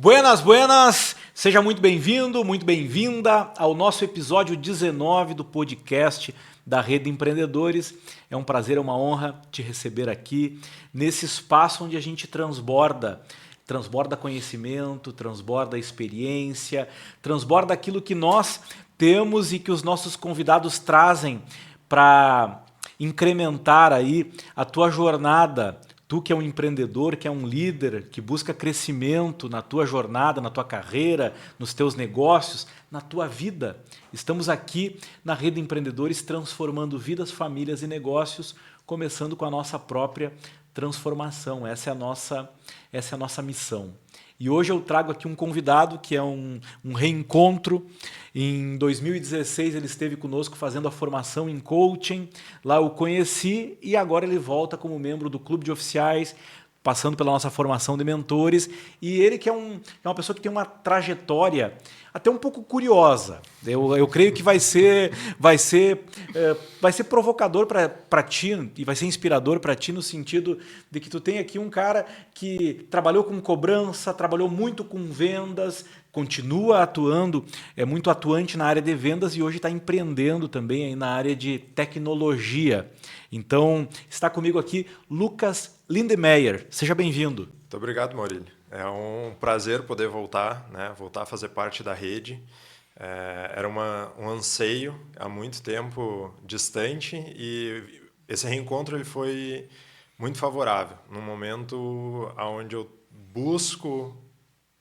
Buenas, buenas! Seja muito bem-vindo, muito bem-vinda ao nosso episódio 19 do podcast da Rede Empreendedores. É um prazer, é uma honra te receber aqui nesse espaço onde a gente transborda conhecimento, transborda experiência, transborda aquilo que nós temos e que os nossos convidados trazem para incrementar aí a tua jornada. Tu que é um empreendedor, que é um líder, que busca crescimento na tua jornada, na tua carreira, nos teus negócios, na tua vida. Estamos aqui na Rede Empreendedores transformando vidas, famílias e negócios, começando com a nossa própria transformação. Essa é a nossa missão. E hoje eu trago aqui um convidado que é um reencontro. Em 2016 ele esteve conosco fazendo a formação em coaching. Lá eu conheci e agora ele volta como membro do Clube de Oficiais, passando pela nossa formação de mentores. E ele que é uma pessoa que tem uma trajetória até um pouco curiosa. Eu creio que vai ser provocador para ti e vai ser inspirador para ti no sentido de que tu tem aqui um cara que trabalhou com cobrança, trabalhou muito com vendas, continua atuando, é muito atuante na área de vendas e hoje está empreendendo também aí na área de tecnologia. Então, está comigo aqui Lucas Lindemeyer. Seja bem-vindo. Muito obrigado, Maurílio. É um prazer poder voltar a fazer parte da rede. Era um anseio há muito tempo distante e esse reencontro ele foi muito favorável, num momento onde eu busco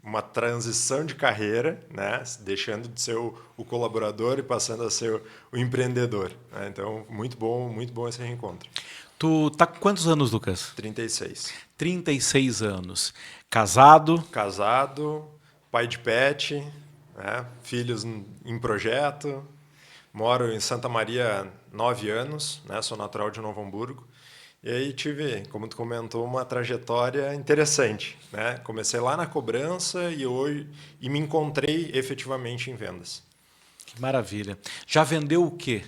uma transição de carreira, né? Deixando de ser o colaborador e passando a ser o empreendedor. Né? Então, muito bom esse reencontro. Tu tá com quantos anos, Lucas? 36. 36 anos. Casado? Casado, pai de pet, né? Filhos em projeto. Moro em Santa Maria há 9 anos, né? Sou natural de Novo Hamburgo. E aí tive, como tu comentou, uma trajetória interessante. Né? Comecei lá na cobrança e me encontrei efetivamente em vendas. Que maravilha. Já vendeu o quê?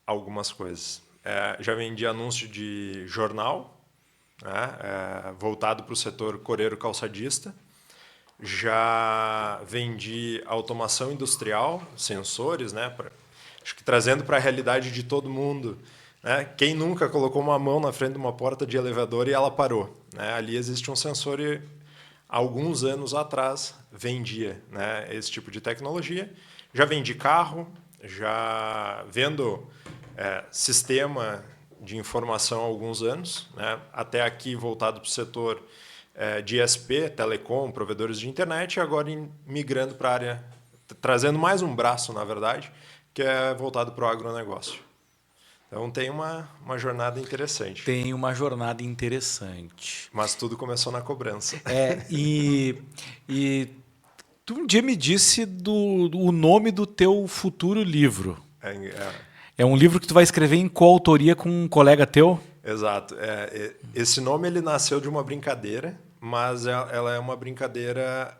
Algumas coisas. Já vendi anúncio de jornal, né? Voltado para o setor coreiro calçadista. Já vendi automação industrial, sensores, né? Acho que trazendo para a realidade de todo mundo. Né? Quem nunca colocou uma mão na frente de uma porta de elevador e ela parou? Né? Ali existe um sensor e há alguns anos atrás vendia, né, esse tipo de tecnologia. Já vendi carro, já vendo sistema de informação há alguns anos, né? Até aqui voltado para o setor de ISP, telecom, provedores de internet, e agora migrando para a área, trazendo mais um braço, na verdade, que é voltado para o agronegócio. Então tem uma jornada interessante. Tem uma jornada interessante. Mas tudo começou na cobrança. E tu um dia me disse o nome do teu futuro livro. É um livro que tu vai escrever em coautoria com um colega teu? Exato. Esse nome ele nasceu de uma brincadeira, mas ela é uma brincadeira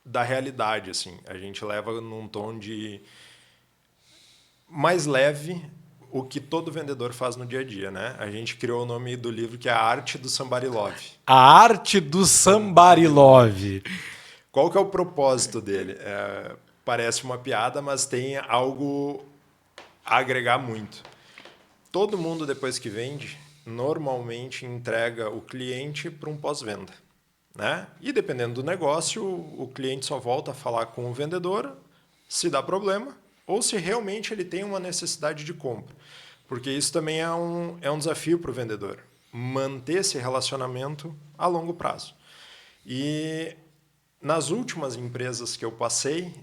da realidade. Assim. A gente leva num tom de mais leve o que todo vendedor faz no dia a dia. Né? A gente criou o nome do livro que é A Arte do Somebody Love. A Arte do Somebody Love. Qual que é o propósito dele? Parece uma piada, mas tem algo a agregar muito. Todo mundo, depois que vende, normalmente entrega o cliente para um pós-venda. Né? E dependendo do negócio, o cliente só volta a falar com o vendedor se dá problema ou se realmente ele tem uma necessidade de compra. Porque isso também é um desafio para o vendedor. Manter esse relacionamento a longo prazo. E nas últimas empresas que eu passei,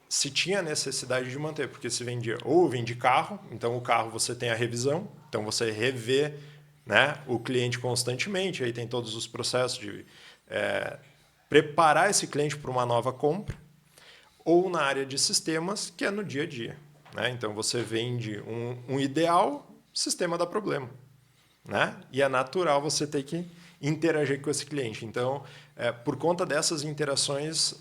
se tinha necessidade de manter, porque se vendia ou vende carro, então o carro você tem a revisão, então você revê, né, o cliente constantemente, aí tem todos os processos de preparar esse cliente para uma nova compra, ou na área de sistemas, que é no dia a dia. Né? Então você vende um ideal, sistema dá problema. Né? E é natural você ter que interagir com esse cliente. Então, por conta dessas interações,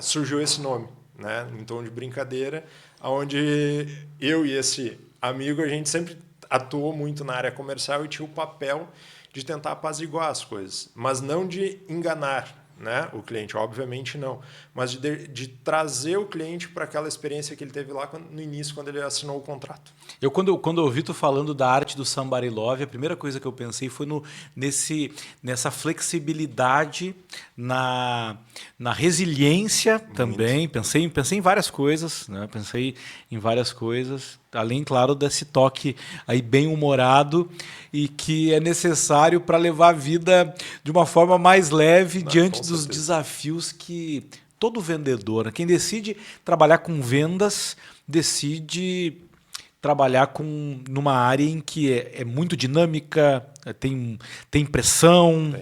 surgiu esse nome. Né, em tom de brincadeira, onde eu e esse amigo, a gente sempre atuou muito na área comercial e tinha o papel de tentar apaziguar as coisas, mas não de enganar, né, o cliente, obviamente não, mas de trazer o cliente para aquela experiência que ele teve lá no início, quando ele assinou o contrato. Quando eu ouvi tu falando da arte do Somebody Love, a primeira coisa que eu pensei foi nessa flexibilidade, na resiliência também. Pensei em várias coisas, né? Pensei em várias coisas, além, claro, desse toque aí bem humorado e que é necessário para levar a vida de uma forma mais leve diante dos desafios que todo vendedor, né? Quem decide trabalhar com vendas, decide trabalhar numa área em que é muito dinâmica, tem pressão,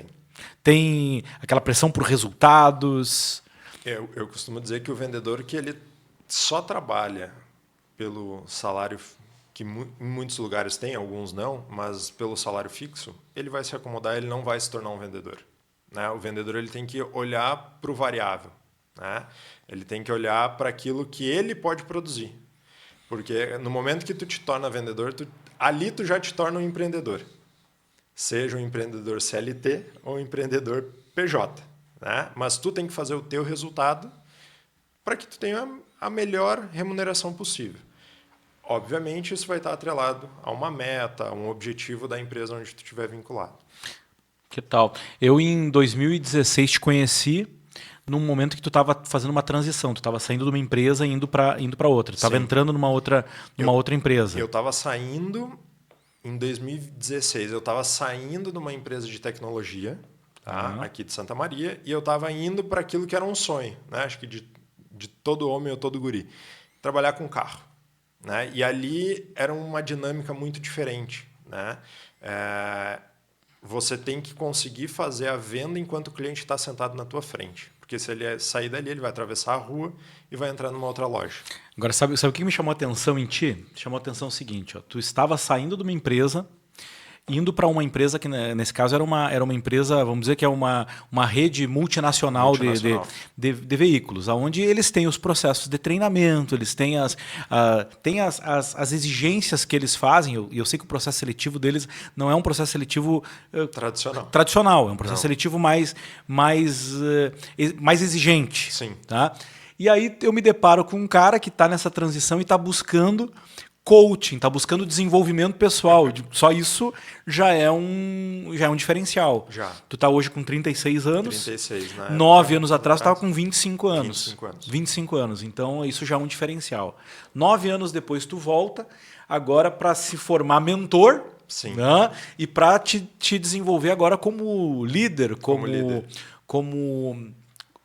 tem aquela pressão por resultados. Eu costumo dizer que o vendedor que ele só trabalha pelo salário, que em muitos lugares tem, alguns não, mas pelo salário fixo, ele vai se acomodar, ele não vai se tornar um vendedor. Né? O vendedor ele tem que olhar para o variável. Né? Ele tem que olhar para aquilo que ele pode produzir. Porque no momento que tu te torna vendedor, ali tu já te torna um empreendedor. Seja um empreendedor CLT ou um empreendedor PJ. Né? Mas tu tem que fazer o teu resultado para que tu tenha a melhor remuneração possível. Obviamente, isso vai estar atrelado a uma meta, a um objetivo da empresa onde tu estiver vinculado. Que tal? Eu, em 2016, te conheci num momento que tu estava fazendo uma transição. Tu estava saindo de uma empresa e indo para outra. Tu estava entrando numa outra empresa. Eu estava saindo em 2016. Eu estava saindo de uma empresa de tecnologia, tá? Aqui de Santa Maria, e eu estava indo para aquilo que era um sonho, né? Acho que de todo homem ou todo guri. Trabalhar com carro. Né? E ali era uma dinâmica muito diferente. Né? Você tem que conseguir fazer a venda enquanto o cliente está sentado na tua frente. Porque se ele sair dali, ele vai atravessar a rua e vai entrar numa outra loja. Agora, sabe o que me chamou a atenção em ti? Chamou a atenção o seguinte, ó, tu estava saindo de uma empresa, indo para uma empresa que, nesse caso, era uma empresa, vamos dizer que é uma rede multinacional. De veículos, onde eles têm os processos de treinamento, eles têm as exigências que eles fazem, e eu sei que o processo seletivo deles não é um processo seletivo tradicional, é um processo seletivo mais exigente. Sim. Tá? E aí eu me deparo com um cara que está nessa transição e está buscando coaching, está buscando desenvolvimento pessoal. Só isso já é um diferencial. Já. Tu está hoje com 36 anos. 36, né? 9 anos atrás tu estava com 25 anos. 25 anos. 25 anos. Então isso já é um diferencial. 9 anos depois tu volta, agora para se formar mentor. Sim. Né? E para te desenvolver agora como líder, como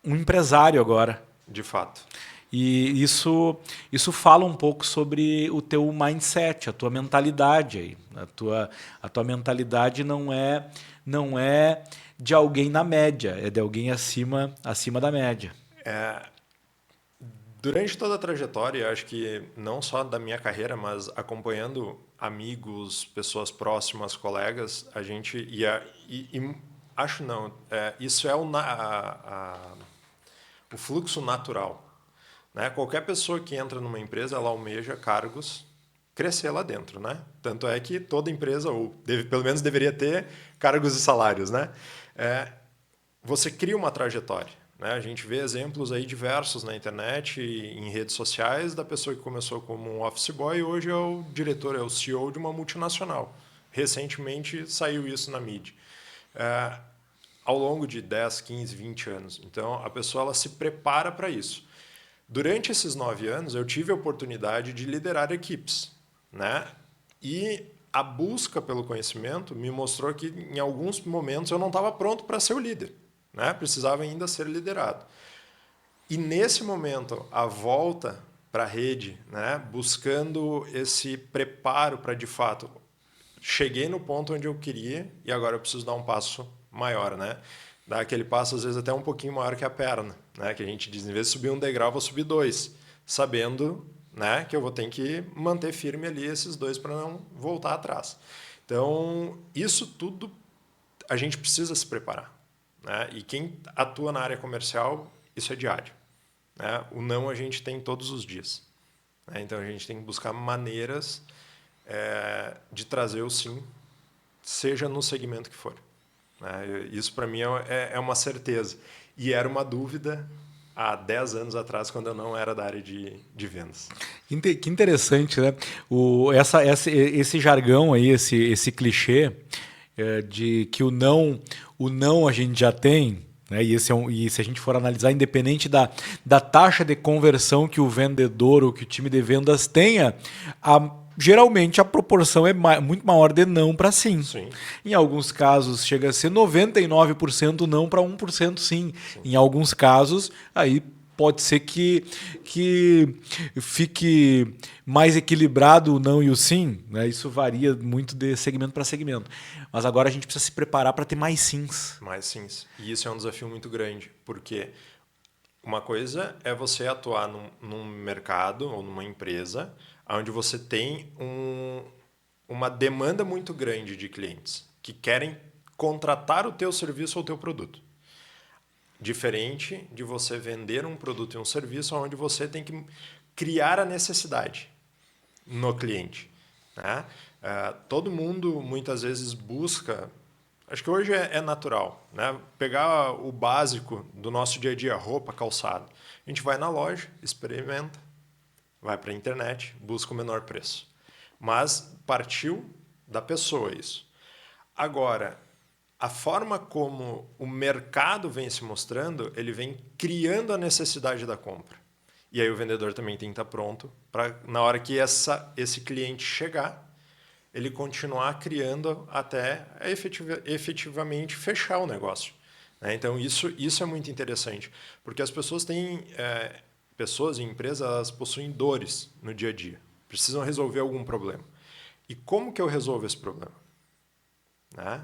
um empresário agora. De fato. E isso fala um pouco sobre o teu mindset, a tua mentalidade aí. A tua mentalidade não é de alguém na média, é de alguém acima da média. Durante toda a trajetória, acho que não só da minha carreira, mas acompanhando amigos, pessoas próximas, colegas, a gente acho não, isso é o fluxo natural. Né? Qualquer pessoa que entra numa empresa, ela almeja cargos, crescer lá dentro. Né? Tanto é que toda empresa, ou pelo menos deveria ter cargos e salários. Né? Você cria uma trajetória. Né? A gente vê exemplos aí diversos na internet e em redes sociais da pessoa que começou como um office boy e hoje é o diretor, é o CEO de uma multinacional. Recentemente saiu isso na mídia. Ao longo de 10, 15, 20 anos. Então, a pessoa ela se prepara para isso. Durante esses 9 anos, eu tive a oportunidade de liderar equipes. Né? E a busca pelo conhecimento me mostrou que, em alguns momentos, eu não estava pronto para ser o líder. Né? Precisava ainda ser liderado. E, nesse momento, a volta para a rede, né? Buscando esse preparo para, de fato, cheguei no ponto onde eu queria e agora eu preciso dar um passo maior. Né? Dar aquele passo, às vezes, até um pouquinho maior que a perna. Né? Que a gente diz, em vez de subir um degrau, vou subir 2. Sabendo, né, que eu vou ter que manter firme ali esses 2 para não voltar atrás. Então, isso tudo a gente precisa se preparar. Né? E quem atua na área comercial, isso é diário. Né? O não a gente tem todos os dias. Né? Então, a gente tem que buscar maneiras de trazer o sim, seja no segmento que for. Isso, para mim, é uma certeza. E era uma dúvida há 10 anos atrás, quando eu não era da área de vendas. Que interessante, né? Esse jargão aí, esse clichê de que o não a gente já tem, né? E se a gente for analisar, independente da taxa de conversão que o vendedor ou que o time de vendas tenha, geralmente a proporção é muito maior de não para sim. Sim. Em alguns casos chega a ser 99% não para 1% sim. Em alguns casos, aí pode ser que fique mais equilibrado o não e o sim, né? Isso varia muito de segmento para segmento. Mas agora a gente precisa se preparar para ter mais sims. Mais sims. E isso é um desafio muito grande, porque uma coisa é você atuar num mercado ou numa empresa onde você tem uma demanda muito grande de clientes que querem contratar o teu serviço ou o teu produto. Diferente de você vender um produto e um serviço onde você tem que criar a necessidade no cliente, né? Todo mundo muitas vezes busca, acho que hoje é natural, né? Pegar o básico do nosso dia a dia, roupa, calçado. A gente vai na loja, experimenta, vai para a internet, busca o menor preço. Mas partiu da pessoa isso. Agora, a forma como o mercado vem se mostrando, ele vem criando a necessidade da compra. E aí o vendedor também tem que estar pronto para, na hora que esse cliente chegar, ele continuar criando até efetivamente fechar o negócio. Né? Então, isso é muito interessante, porque as pessoas têm... pessoas e empresas, elas possuem dores no dia a dia. Precisam resolver algum problema. E como que eu resolvo esse problema? Né?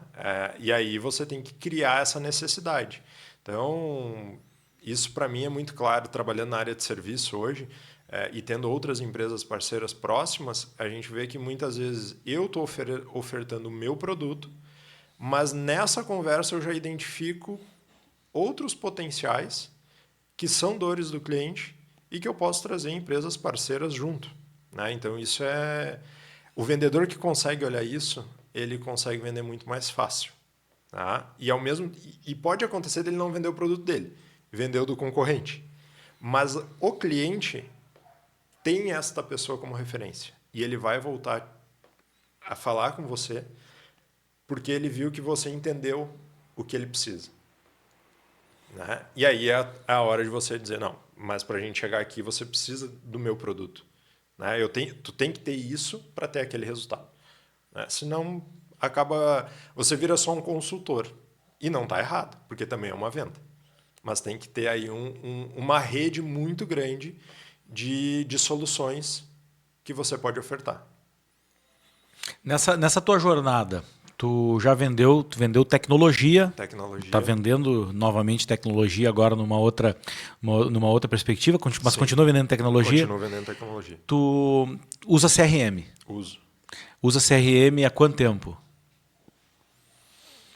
E aí você tem que criar essa necessidade. Então, isso para mim é muito claro, trabalhando na área de serviço hoje e tendo outras empresas parceiras próximas, a gente vê que muitas vezes eu estou ofertando o meu produto, mas nessa conversa eu já identifico outros potenciais que são dores do cliente e que eu posso trazer empresas parceiras junto. Né? Então, isso é... O vendedor que consegue olhar isso, ele consegue vender muito mais fácil. Tá? E pode acontecer dele não vender o produto dele, vendeu do concorrente. Mas o cliente tem esta pessoa como referência. E ele vai voltar a falar com você porque ele viu que você entendeu o que ele precisa. Né? E aí é a hora de você dizer, não, mas para a gente chegar aqui você precisa do meu produto. Né? Tu tem que ter isso para ter aquele resultado. Né? Senão, você vira só um consultor. E não está errado, porque também é uma venda. Mas tem que ter aí uma rede muito grande de soluções que você pode ofertar. Nessa tua jornada, tu vendeu tecnologia. Tecnologia. Está vendendo novamente tecnologia agora numa outra perspectiva, mas sim, continua vendendo tecnologia? Continuo vendendo tecnologia. Tu usa CRM? Uso. Usa CRM há quanto tempo?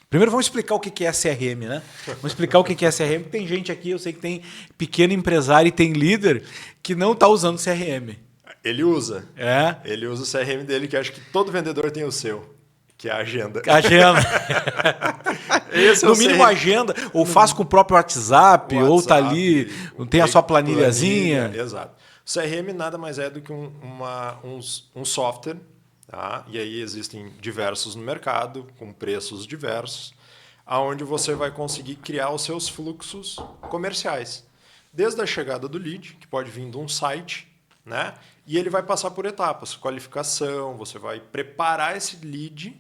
Primeiro vamos explicar o que é CRM, né? Vamos explicar o que é CRM. Tem gente aqui, eu sei que tem pequeno empresário e tem líder que não está usando CRM. Ele usa. É? Ele usa o CRM dele, que acho que todo vendedor tem o seu. Que é a agenda. Agenda. Esse no mínimo agenda, ou faz com o próprio WhatsApp, ou tá ali, tem a sua planilhazinha. Exato. O CRM nada mais é do que um software, tá? E aí existem diversos no mercado, com preços diversos, aonde você vai conseguir criar os seus fluxos comerciais. Desde a chegada do lead, que pode vir de um site, né? E ele vai passar por etapas, qualificação, você vai preparar esse lead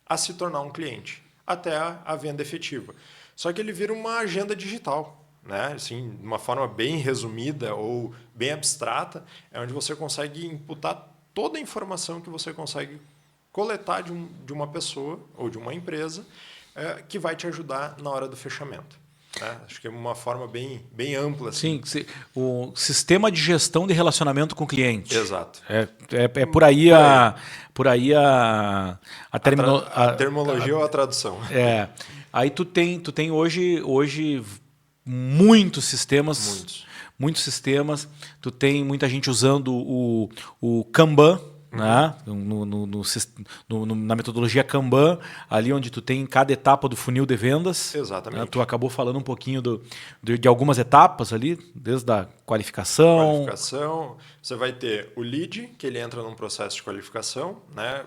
a se tornar um cliente, até a venda efetiva. Só que ele vira uma agenda digital, né? Assim, de uma forma bem resumida ou bem abstrata, é onde você consegue imputar toda a informação que você consegue coletar de uma pessoa ou de uma empresa que vai te ajudar na hora do fechamento. Acho que é uma forma bem ampla. Assim. Sim, o sistema de gestão de relacionamento com o cliente. Exato. É por aí a terminologia ou a tradução. Aí tu tem hoje muitos sistemas. Muitos sistemas. Tu tem muita gente usando o Kanban. né? Na metodologia Kanban, ali onde tu tem cada etapa do funil de vendas. Exatamente. Né? Tu acabou falando um pouquinho de algumas etapas ali, desde a qualificação. Você vai ter o lead, que ele entra num processo de qualificação, né?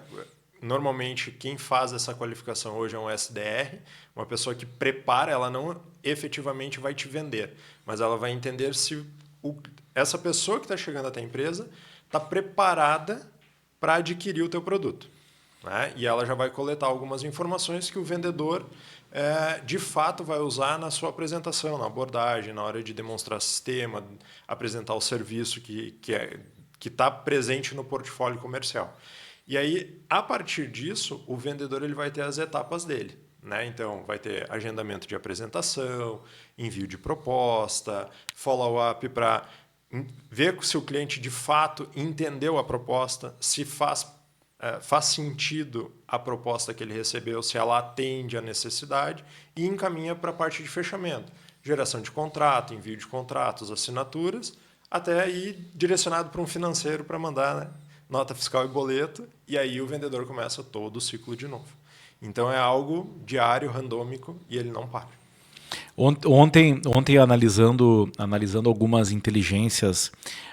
Normalmente, quem faz essa qualificação hoje é um SDR, uma pessoa que prepara, ela não efetivamente vai te vender, mas ela vai entender se essa pessoa que está chegando até a empresa está preparada para adquirir o teu produto. Né? E ela já vai coletar algumas informações que o vendedor, de fato, vai usar na sua apresentação, na abordagem, na hora de demonstrar sistema, apresentar o serviço que está presente no portfólio comercial. E aí, a partir disso, o vendedor ele vai ter as etapas dele. Né? Então, vai ter agendamento de apresentação, envio de proposta, follow-up para ver se o cliente de fato entendeu a proposta, se faz sentido a proposta que ele recebeu, se ela atende à necessidade e encaminha para a parte de fechamento. Geração de contrato, envio de contratos, assinaturas, até aí direcionado para um financeiro para mandar, né, nota fiscal e boleto, e aí o vendedor começa todo o ciclo de novo. Então é algo diário, randômico, e ele não para. Ontem analisando algumas inteligências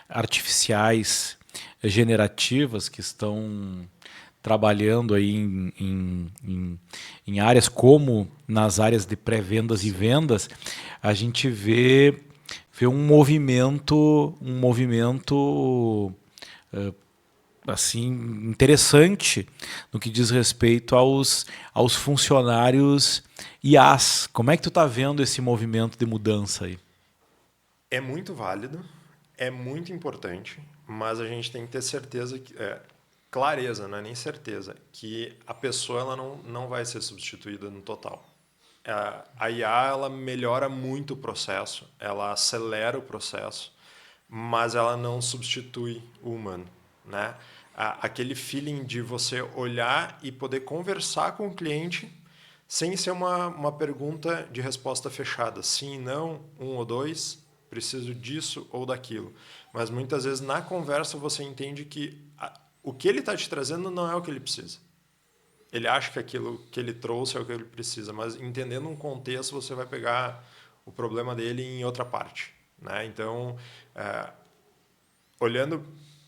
artificiais generativas que estão trabalhando aí em áreas como nas áreas de pré-vendas e vendas, a gente vê um movimento assim interessante no que diz respeito aos funcionários IAs. Como é que tu está vendo esse movimento de mudança aí? É muito válido, é muito importante, mas a gente tem que ter certeza, clareza, não é nem certeza, que a pessoa ela não vai ser substituída no total. A IA ela melhora muito o processo, ela acelera o processo, mas ela não substitui o humano. Né? Aquele feeling de você olhar e poder conversar com o cliente sem ser uma pergunta de resposta fechada. Sim, não, um ou dois, preciso disso ou daquilo. Mas muitas vezes na conversa você entende que o que ele está te trazendo não é o que ele precisa. Ele acha que aquilo que ele trouxe é o que ele precisa, mas entendendo um contexto você vai pegar o problema dele em outra parte. Né? Então,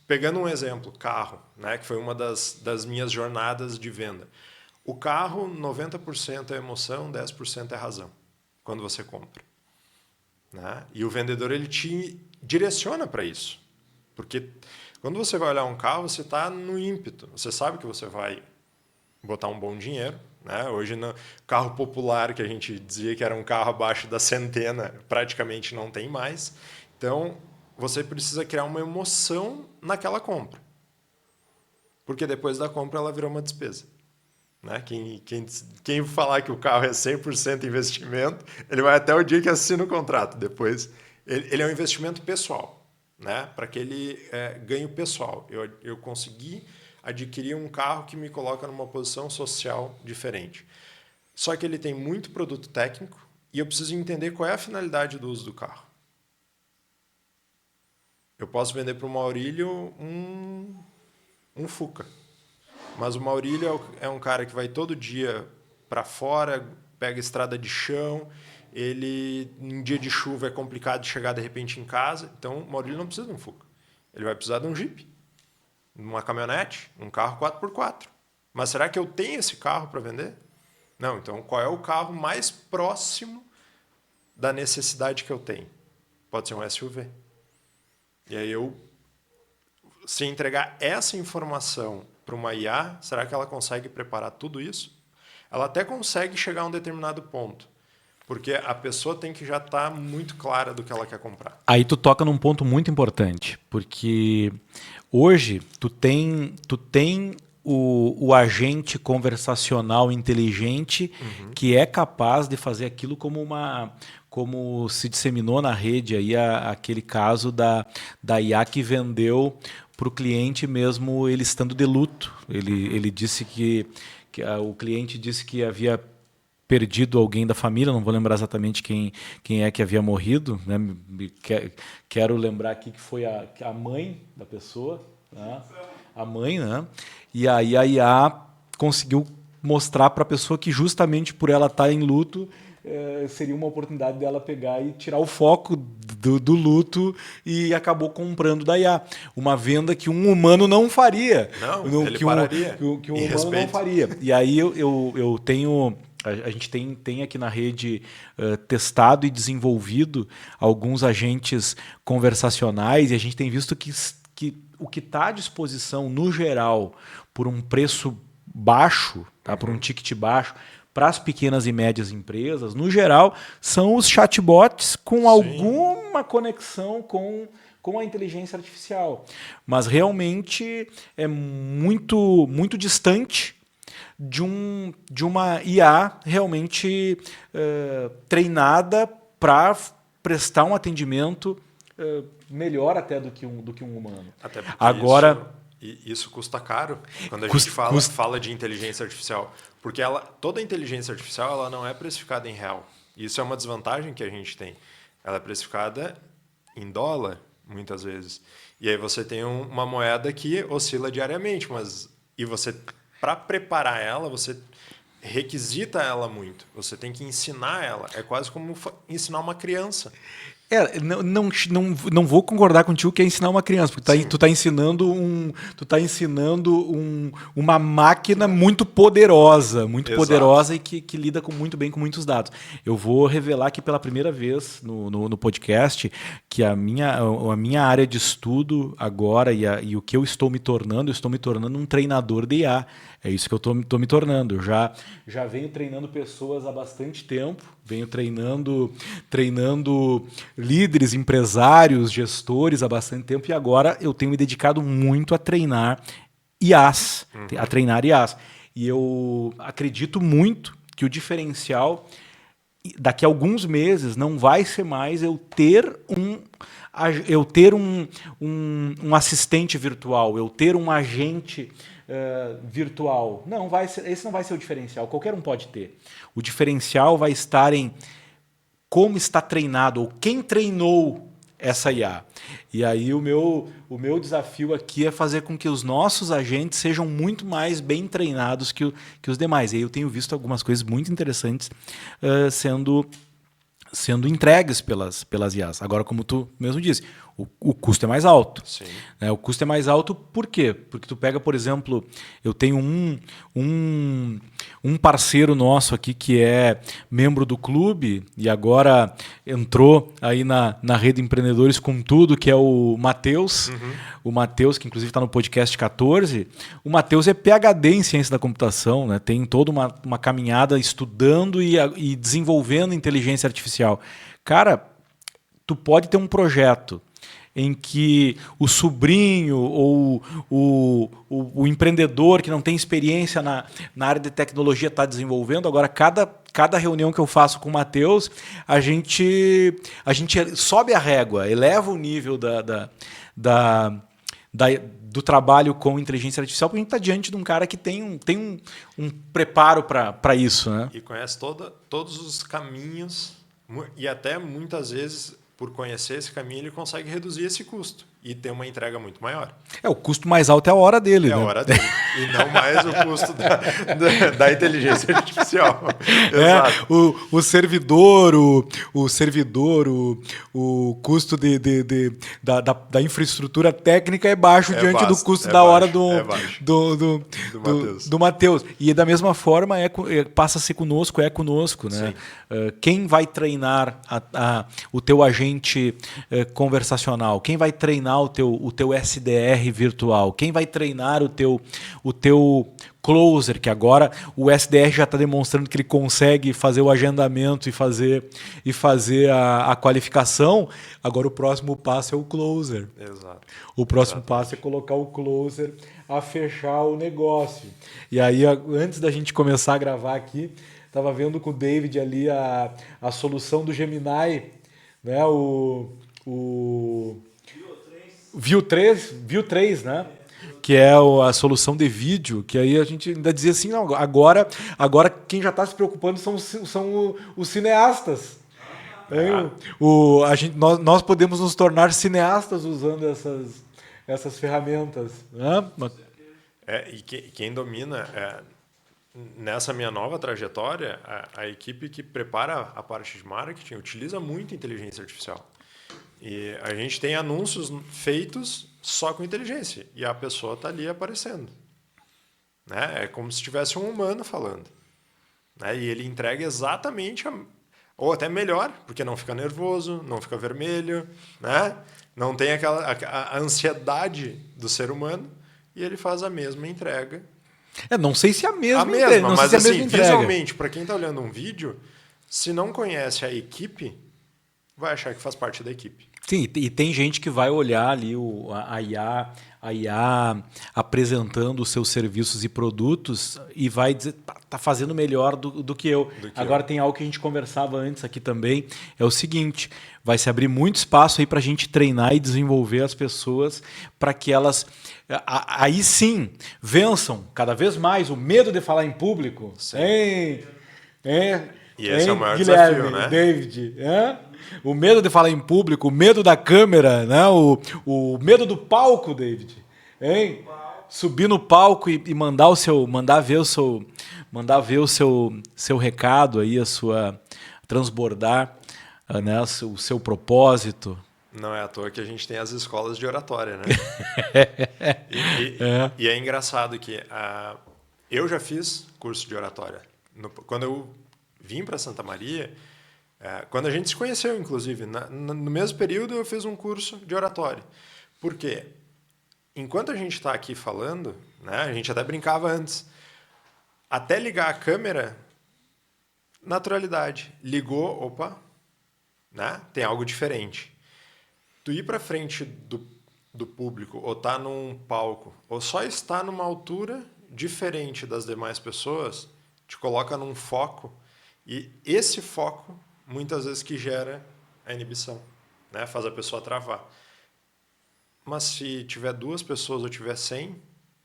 pegando um exemplo, carro, né, que foi uma das minhas jornadas de venda. O carro, 90% é emoção, 10% é razão, quando você compra. Né? E o vendedor ele te direciona para isso. Porque quando você vai olhar um carro, você está no ímpeto. Você sabe que você vai botar um bom dinheiro. Né? Hoje, no carro popular, que a gente dizia que era um carro abaixo da centena, praticamente não tem mais. Então, você precisa criar uma emoção naquela compra. Porque depois da compra ela virou uma despesa. Né? Quem falar que o carro é 100% investimento, ele vai até o dia que assina o contrato. Depois, ele é um investimento pessoal. Né? Para aquele ganho pessoal. Eu consegui adquirir um carro que me coloca numa posição social diferente. Só que ele tem muito produto técnico e eu preciso entender qual é a finalidade do uso do carro. Eu posso vender para o Maurílio um Fuca. Mas o Maurílio é um cara que vai todo dia para fora, pega estrada de chão, ele em dia de chuva é complicado de chegar de repente em casa, então o Maurílio não precisa de um Fuca. Ele vai precisar de um Jeep, uma caminhonete, um carro 4x4. Mas será que eu tenho esse carro para vender? Não, então qual é o carro mais próximo da necessidade que eu tenho? Pode ser um SUV. E aí se entregar essa informação para uma IA, será que ela consegue preparar tudo isso? Ela até consegue chegar a um determinado ponto, porque a pessoa tem que já estar muito clara do que ela quer comprar. Aí tu toca num ponto muito importante, porque hoje tu tem o agente conversacional inteligente que é capaz de fazer aquilo como se disseminou na rede aí aquele caso da IA que vendeu para o cliente mesmo ele estando de luto. Ele disse que o cliente disse que havia perdido alguém da família, não vou lembrar exatamente quem é que havia morrido, né? Quero lembrar aqui que foi a mãe da pessoa, né? a mãe, né? E aí a IA conseguiu mostrar para a pessoa que justamente por ela estar em luto, seria uma oportunidade dela pegar e tirar o foco do luto e acabou comprando da IA. Uma venda que um humano não faria. Não, ele pararia. Que um humano não faria. E aí eu tenho... A gente tem aqui na rede testado e desenvolvido alguns agentes conversacionais e a gente tem visto que o que está à disposição, no geral, por um preço baixo, tá? Por um ticket baixo, para as pequenas e médias empresas, no geral, são os chatbots com alguma conexão com a inteligência artificial. Mas realmente é muito, muito distante de uma IA realmente treinada para prestar um atendimento melhor até do que um humano. Até porque agora isso custa caro quando a gente fala de inteligência artificial. Porque toda inteligência artificial ela não é precificada em real. Isso é uma desvantagem que a gente tem. Ela é precificada em dólar, muitas vezes. E aí você tem uma moeda que oscila diariamente. Para preparar ela, você requisita ela muito. Você tem que ensinar ela. É quase como ensinar uma criança. Não vou concordar contigo que é ensinar uma criança, porque tu tá ensinando uma máquina muito poderosa e que lida muito bem com muitos dados. Eu vou revelar aqui pela primeira vez no podcast que a minha área de estudo agora e o que eu estou me tornando um treinador de IA. É isso que eu estou me tornando. Eu já venho treinando pessoas há bastante tempo, venho treinando líderes, empresários, gestores há bastante tempo e agora eu tenho me dedicado muito a treinar IAs. E eu acredito muito que o diferencial daqui a alguns meses não vai ser mais eu ter um assistente virtual, eu ter um agente virtual. Esse não vai ser o diferencial. Qualquer um pode ter. O diferencial vai estar em como está treinado ou quem treinou essa IA. E aí o meu desafio aqui é fazer com que os nossos agentes sejam muito mais bem treinados que os demais. E aí eu tenho visto algumas coisas muito interessantes sendo entregues pelas IAs. Agora, como tu mesmo disse, o custo é mais alto. Sim. O custo é mais alto por quê? Porque tu pega, por exemplo, eu tenho um parceiro nosso aqui que é membro do clube e agora entrou aí na Rede Empreendedores com tudo, que é o Matheus. Uhum. O Matheus, que inclusive está no podcast 14. O Matheus é PhD em ciência da computação, né? Tem toda uma caminhada estudando e desenvolvendo inteligência artificial. Cara, tu pode ter um projeto em que o sobrinho ou o empreendedor que não tem experiência na área de tecnologia está desenvolvendo. Agora, cada reunião que eu faço com o Matheus, a gente sobe a régua, eleva o nível do trabalho com inteligência artificial, porque a gente está diante de um cara que tem um preparo para isso. Né? E conhece todos os caminhos e até muitas vezes, por conhecer esse caminho, ele consegue reduzir esse custo e ter uma entrega muito maior. O custo mais alto é a hora dele. A hora dele. E não mais o custo da inteligência artificial. Exato. O servidor, o custo da infraestrutura técnica é baixo diante do custo da hora do Matheus. E da mesma forma passa a ser conosco, né? Quem vai treinar o teu agente conversacional? Quem vai treinar o teu SDR virtual? Quem vai treinar o teu closer? Que agora o SDR já está demonstrando que ele consegue fazer o agendamento e fazer a qualificação. Agora o próximo passo é o closer. Exato. O próximo passo é colocar o closer a fechar o negócio. E aí, antes da gente começar a gravar aqui, estava vendo com o David ali a solução do Gemini, né? O View 3, né? Que é a solução de vídeo, que aí a gente ainda dizia assim, não, agora quem já está se preocupando são os cineastas. Nós podemos nos tornar cineastas usando essas ferramentas. Né? E quem domina, nessa minha nova trajetória, a equipe que prepara a parte de marketing utiliza muito inteligência artificial. E a gente tem anúncios feitos só com inteligência. E a pessoa está ali aparecendo. Né? É como se tivesse um humano falando. Né? E ele entrega exatamente, ou até melhor, porque não fica nervoso, não fica vermelho, né? Não tem a ansiedade do ser humano, e ele faz a mesma entrega. Não sei se é a mesma entrega. Não mas sei se é a assim, mesma visualmente, para quem está olhando um vídeo, se não conhece a equipe, vai achar que faz parte da equipe. Sim, e tem gente que vai olhar ali a IA apresentando os seus serviços e produtos e vai dizer, tá fazendo melhor do que eu. Agora tem algo que a gente conversava antes aqui também, é o seguinte, vai se abrir muito espaço aí para a gente treinar e desenvolver as pessoas para que elas, aí sim, vençam cada vez mais o medo de falar em público. Sim. E esse é o maior Guilherme, desafio, né? David, o medo de falar em público, o medo da câmera, né? o medo do palco, David, hein? Subir no palco e mandar ver o seu recado aí, transbordar, né? O seu propósito. Não é à toa que a gente tem as escolas de oratória, né? E é engraçado que eu já fiz curso de oratória. Quando eu vim para Santa Maria, quando a gente se conheceu, inclusive, no mesmo período eu fiz um curso de oratória. Por quê? Enquanto a gente está aqui falando, né, a gente até brincava antes, até ligar a câmera, naturalidade. Ligou, opa, né, tem algo diferente. Tu ir para frente do público, ou estar num palco, ou só estar numa altura diferente das demais pessoas, te coloca num foco, e esse foco, muitas vezes, que gera a inibição, né? Faz a pessoa travar. Mas se tiver 2 pessoas ou tiver 100,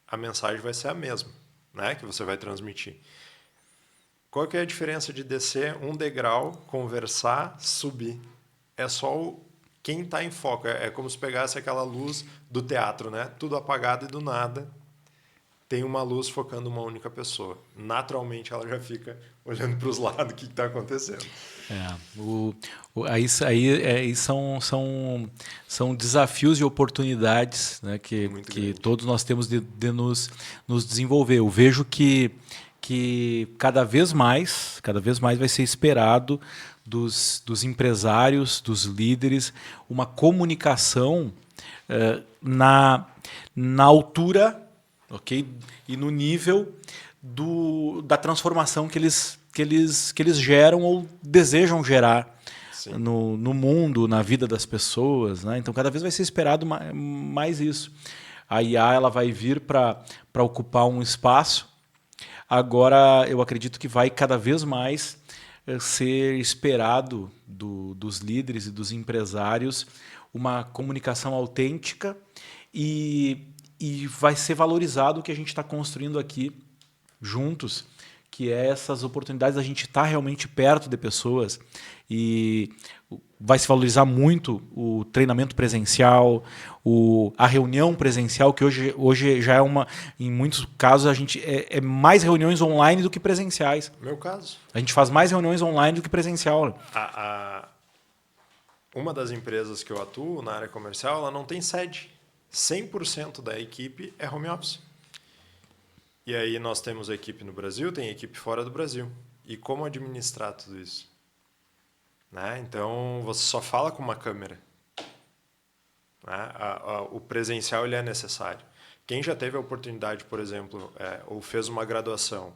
a mensagem vai ser a mesma, né? Que você vai transmitir. Qual que é a diferença de descer um degrau, conversar, subir? É só quem está em foco. É como se pegasse aquela luz do teatro, né? Tudo apagado e do nada tem uma luz focando uma única pessoa. Naturalmente, ela já fica olhando para os lados o que está acontecendo. Aí são desafios e oportunidades, né, que todos nós temos de nos desenvolver. Eu vejo que cada vez mais vai ser esperado dos empresários, dos líderes, uma comunicação na altura, ok, e no nível da transformação que eles geram ou desejam gerar no mundo, na vida das pessoas, né? Então, cada vez vai ser esperado mais isso. A IA ela vai vir para ocupar um espaço. Agora, eu acredito que vai cada vez mais ser esperado dos líderes e dos empresários uma comunicação autêntica e vai ser valorizado o que a gente está construindo aqui juntos, que é essas oportunidades da gente estar realmente perto de pessoas, e vai se valorizar muito o treinamento presencial, a reunião presencial, que hoje já é em muitos casos a gente é mais reuniões online do que presenciais. Meu caso. A gente faz mais reuniões online do que presencial. Uma das empresas que eu atuo na área comercial, ela não tem sede. 100% da equipe é home office. E aí nós temos a equipe no Brasil, tem a equipe fora do Brasil. E como administrar tudo isso? Né? Então, você só fala com uma câmera. Né? O presencial ele é necessário. Quem já teve a oportunidade, por exemplo, ou fez uma graduação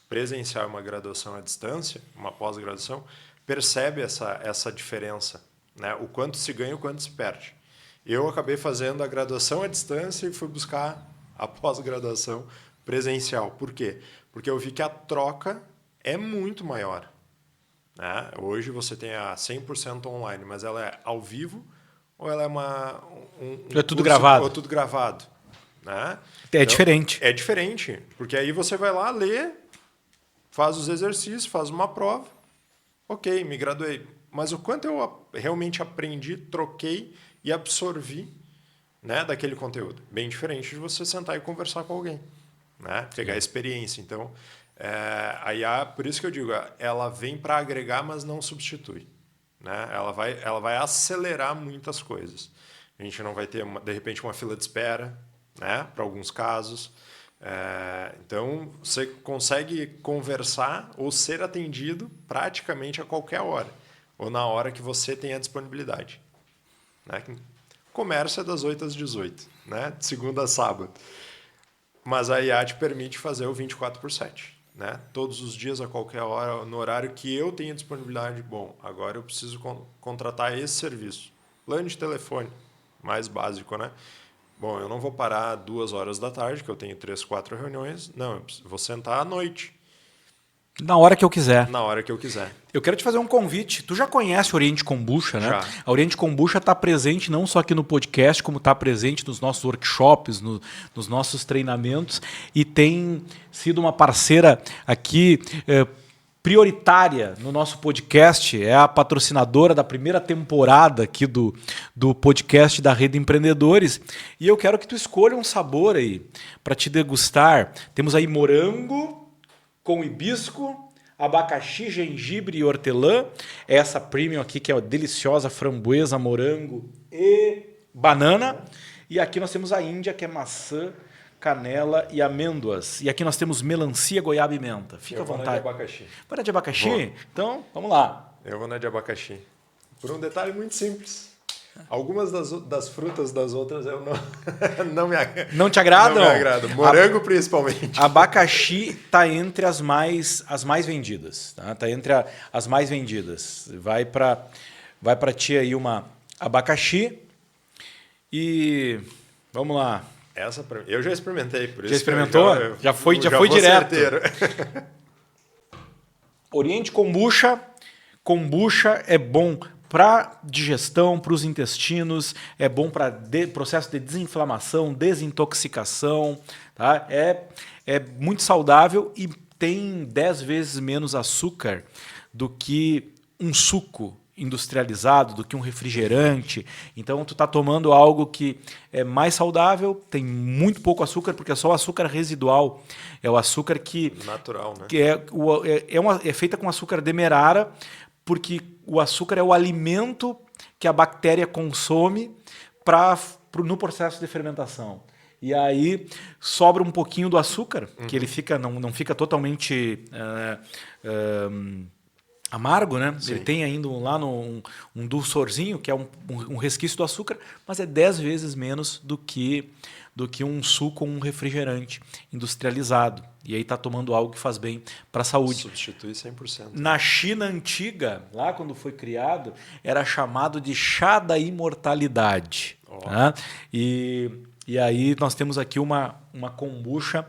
presencial, uma graduação à distância, uma pós-graduação, percebe essa diferença. Né? O quanto se ganha e o quanto se perde. Eu acabei fazendo a graduação à distância e fui buscar a pós-graduação presencial. Por quê? Porque eu vi que a troca é muito maior. Né? Hoje você tem a 100% online, mas ela é ao vivo ou ela é tudo gravado? Ou tudo gravado. Né? Então, diferente. É diferente, porque aí você vai lá, lê, faz os exercícios, faz uma prova. Ok, me graduei. Mas o quanto eu realmente aprendi, troquei e absorvi, né, daquele conteúdo. Bem diferente de você sentar e conversar com alguém. né? Pegar experiência. Então, a IA, por isso que eu digo, ela vem para agregar, mas não substitui. Né? Ela vai acelerar muitas coisas. A gente não vai ter, de repente, uma fila de espera, né? Para alguns casos. Então, você consegue conversar ou ser atendido praticamente a qualquer hora, ou na hora que você tem a disponibilidade. Né? Comércio é das 8 às 18, né? De segunda a sábado. Mas a IA te permite fazer o 24/7. Né? Todos os dias, a qualquer hora, no horário que eu tenho disponibilidade. Bom, agora eu preciso contratar esse serviço. Plano de telefone, mais básico, né? Bom, eu não vou parar 2 horas da tarde, que eu tenho 3, 4 reuniões. Não, eu vou sentar à noite. Na hora que eu quiser. Na hora que eu quiser. Eu quero te fazer um convite. Tu já conhece o Oriente Kombucha, né? Já. A Oriente Kombucha está presente não só aqui no podcast, como está presente nos nossos workshops, nos nossos treinamentos, e tem sido uma parceira aqui prioritária no nosso podcast. É a patrocinadora da primeira temporada aqui do podcast da Rede Empreendedores. E eu quero que tu escolha um sabor aí para te degustar. Temos aí morango com hibisco, abacaxi, gengibre e hortelã. Essa premium aqui que é a deliciosa framboesa, morango e banana. E aqui nós temos a Índia, que é maçã, canela e amêndoas. E aqui nós temos melancia, goiaba e menta. Fica à vontade. Eu vou na de abacaxi. Para de abacaxi? Então, vamos lá. Eu vou na de abacaxi. Por um detalhe muito simples. Algumas das frutas das outras eu não me agradam. Não te agradam? Não me agradam. Morango, principalmente. Abacaxi está entre as mais vendidas. Tá? Tá entre as mais vendidas. Vai para ti aí uma abacaxi. E vamos lá. Essa eu já experimentei, por isso. Já experimentou? Já foi direto. Oriente Kombucha. Kombucha é bom para digestão, para os intestinos, é bom para processo de desinflamação, desintoxicação, tá? É muito saudável e tem 10 vezes menos açúcar do que um suco industrializado, do que um refrigerante. Então tu está tomando algo que é mais saudável, tem muito pouco açúcar, porque é só o açúcar residual, é o açúcar que natural, né? Que é feita com açúcar demerara, porque o açúcar é o alimento que a bactéria consome no processo de fermentação. E aí sobra um pouquinho do açúcar, que ele não fica totalmente amargo, né? Sim. Ele tem ainda lá um dulçorzinho, que é um resquício do açúcar, mas é 10 vezes menos do que um suco ou um refrigerante industrializado. E aí está tomando algo que faz bem para a saúde. Substitui 100%. Na China antiga, lá quando foi criado, era chamado de chá da imortalidade. Oh. Tá? E aí nós temos aqui uma kombucha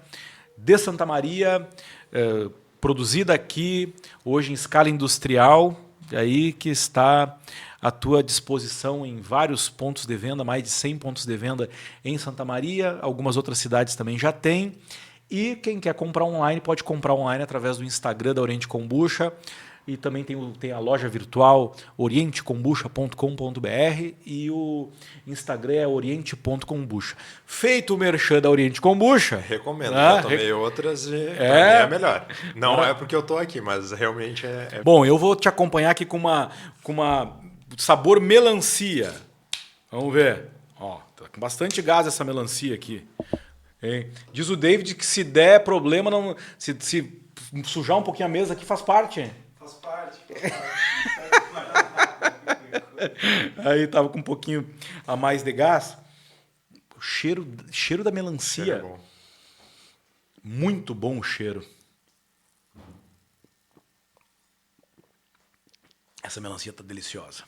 de Santa Maria, produzida aqui, hoje em escala industrial, aí que está à tua disposição em vários pontos de venda, mais de 100 pontos de venda em Santa Maria, algumas outras cidades também já têm. E quem quer comprar online, pode comprar online através do Instagram da Oriente Kombucha. E também tem a loja virtual orientekombucha.com.br e o Instagram é oriente.kombucha. Feito o merchan da Oriente Kombucha. Recomendo, já tomei outras e pra mim é melhor. Não é porque eu estou aqui, mas realmente é... Bom, eu vou te acompanhar aqui com uma sabor melancia. Vamos ver. Ó, tá com bastante gás essa melancia aqui. Hein? Diz o David que se der problema, se sujar um pouquinho a mesa aqui, faz parte. Faz parte. Aí tava com um pouquinho a mais de gás. O cheiro da melancia. Cheiro bom. Muito bom o cheiro. Essa melancia tá deliciosa.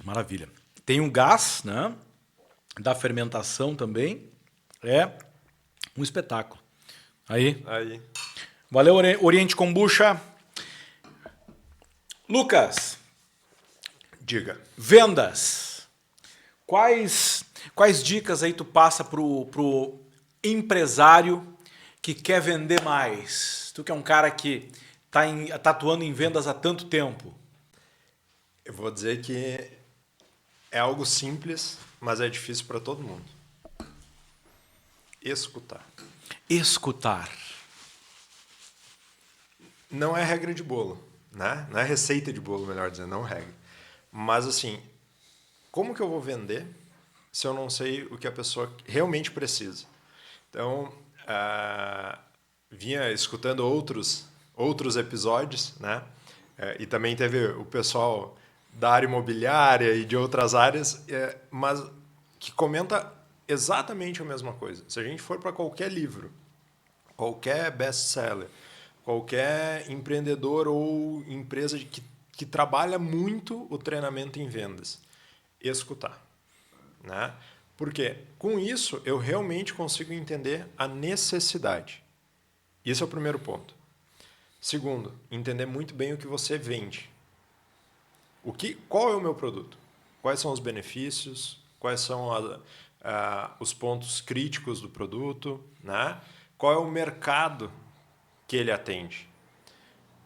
Maravilha. Tem um gás, né? Da fermentação também. É um espetáculo. Aí. Valeu, Oriente Kombucha. Lucas. Diga. Vendas. Quais dicas aí tu passa pro empresário que quer vender mais? Tu que é um cara que tá atuando em vendas há tanto tempo. Eu vou dizer que é algo simples, mas é difícil para todo mundo. Escutar. escutar. Não é regra de bolo, né? Não é receita de bolo, melhor dizendo, não regra. Mas assim, como que eu vou vender se eu não sei o que a pessoa realmente precisa? Então, vinha escutando outros episódios, né? E também teve o pessoal da área imobiliária e de outras áreas, mas que comenta exatamente a mesma coisa. Se a gente for para qualquer livro, qualquer best-seller, qualquer empreendedor ou empresa que trabalha muito o treinamento em vendas, escutar, né? Porque com isso eu realmente consigo entender a necessidade. Esse é o primeiro ponto. Segundo, entender muito bem o que você vende. Qual é o meu produto? Quais são os benefícios? Quais são os pontos críticos do produto? Né? Qual é o mercado que ele atende?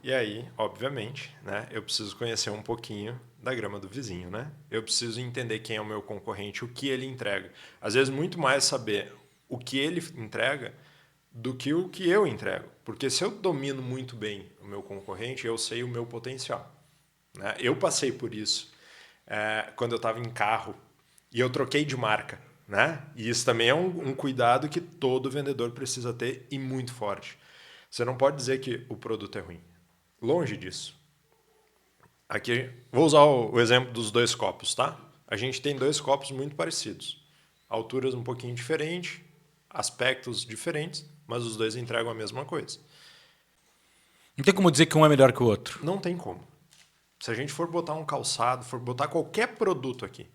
E aí, obviamente, né, eu preciso conhecer um pouquinho da grama do vizinho, né? Eu preciso entender quem é o meu concorrente, o que ele entrega. Às vezes, muito mais saber o que ele entrega do que o que eu entrego. Porque se eu domino muito bem o meu concorrente, eu sei o meu potencial. Né? Eu passei por isso quando eu estava em carro e eu troquei de marca. Né? E isso também é um cuidado que todo vendedor precisa ter e muito forte. Você não pode dizer que o produto é ruim. Longe disso. Aqui, vou usar o exemplo dos 2 copos, tá? A gente tem 2 copos muito parecidos. Alturas um pouquinho diferentes, aspectos diferentes, mas os 2 entregam a mesma coisa. Não tem como dizer que um é melhor que o outro. Não tem como. Se a gente for botar um calçado, for botar qualquer produto aqui,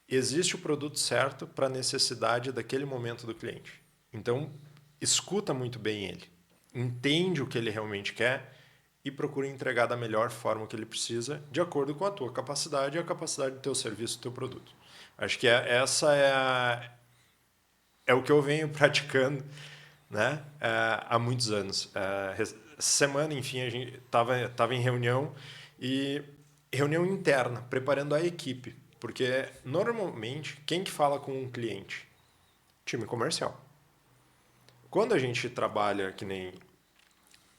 existe o produto certo para a necessidade daquele momento do cliente. Então, escuta muito bem ele. Entende o que ele realmente quer e procura entregar da melhor forma que ele precisa, de acordo com a tua capacidade e a capacidade do teu serviço, do teu produto. Acho que essa é o que eu venho praticando, né, há muitos anos. Semana, enfim, a gente estava em reunião interna, preparando a equipe, porque normalmente quem que fala com um cliente? Time comercial. Quando a gente trabalha que nem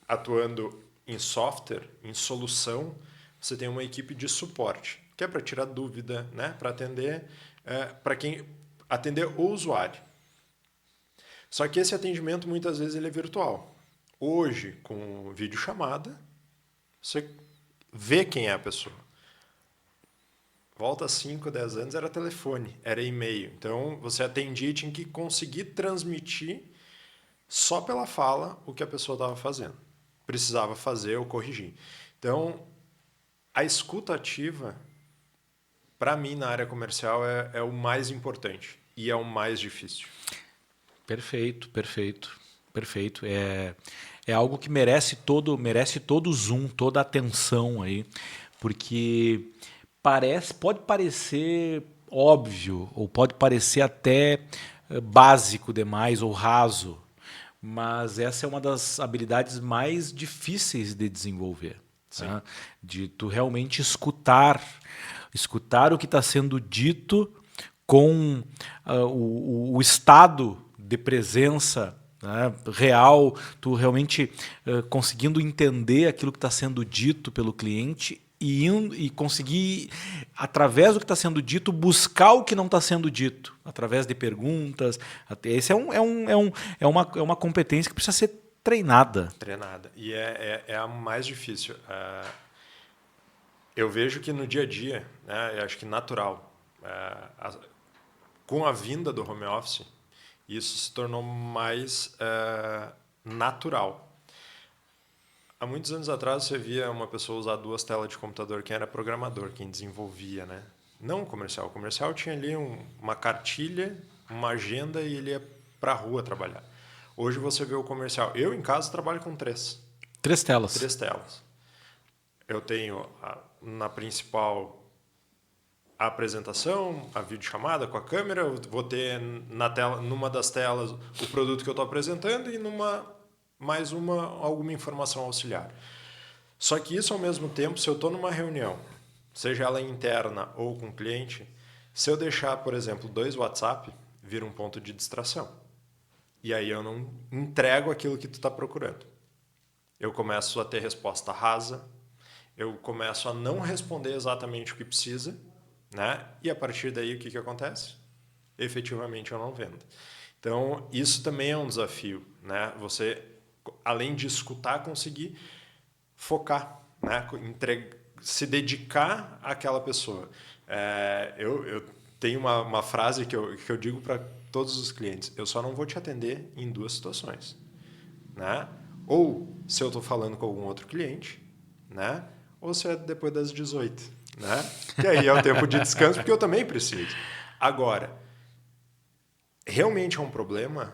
atuando em software, em solução, você tem uma equipe de suporte, que é para tirar dúvida, né? Para atender, para quem atender o usuário. Só que esse atendimento muitas vezes ele é virtual. Hoje, com videochamada, você vê quem é a pessoa. Volta 5, 10 anos era telefone, era e-mail. Então você atendia e tinha que conseguir transmitir só pela fala o que a pessoa estava fazendo. Precisava fazer ou corrigir. Então, a escuta ativa, para mim, na área comercial, é o mais importante e é o mais difícil. Perfeito, perfeito, perfeito. É algo que merece todo o zoom, toda a atenção aí, porque pode parecer óbvio ou pode parecer até básico demais ou raso, mas essa é uma das habilidades mais difíceis de desenvolver, né? De tu realmente escutar o que está sendo dito com o estado de presença, né, real, tu realmente conseguindo entender aquilo que está sendo dito pelo cliente e conseguir, através do que está sendo dito, buscar o que não está sendo dito, através de perguntas. Esse é uma competência que precisa ser treinada. Treinada. E é a mais difícil. Eu vejo que no dia a dia, né, eu acho que natural, com a vinda do home office, isso se tornou mais natural. Há muitos anos atrás você via uma pessoa usar 2 telas de computador, quem era programador, quem desenvolvia, né? Não o comercial. O comercial tinha ali uma cartilha, uma agenda e ele ia para a rua trabalhar. Hoje você vê o comercial. Eu, em casa, trabalho com 3. 3 telas. 3 telas. Eu tenho na principal a apresentação, a videochamada com a câmera, eu vou ter numa das telas o produto que eu estou apresentando e alguma informação auxiliar. Só que isso, ao mesmo tempo, se eu estou numa reunião, seja ela interna ou com o cliente, se eu deixar, por exemplo, 2 WhatsApp, vira um ponto de distração. E aí eu não entrego aquilo que tu está procurando. Eu começo a ter resposta rasa, eu começo a não responder exatamente o que precisa, né? E a partir daí o que acontece? Efetivamente eu não vendo. Então, isso também é um desafio, né? Você, além de escutar, conseguir focar, né? Se dedicar àquela pessoa. Eu tenho uma frase que eu digo para todos os clientes: eu só não vou te atender em 2 situações, né? Ou se eu estou falando com algum outro cliente, né? Ou se é depois das 18, né? Que aí é o tempo de descanso, porque eu também preciso. Agora, realmente é um problema?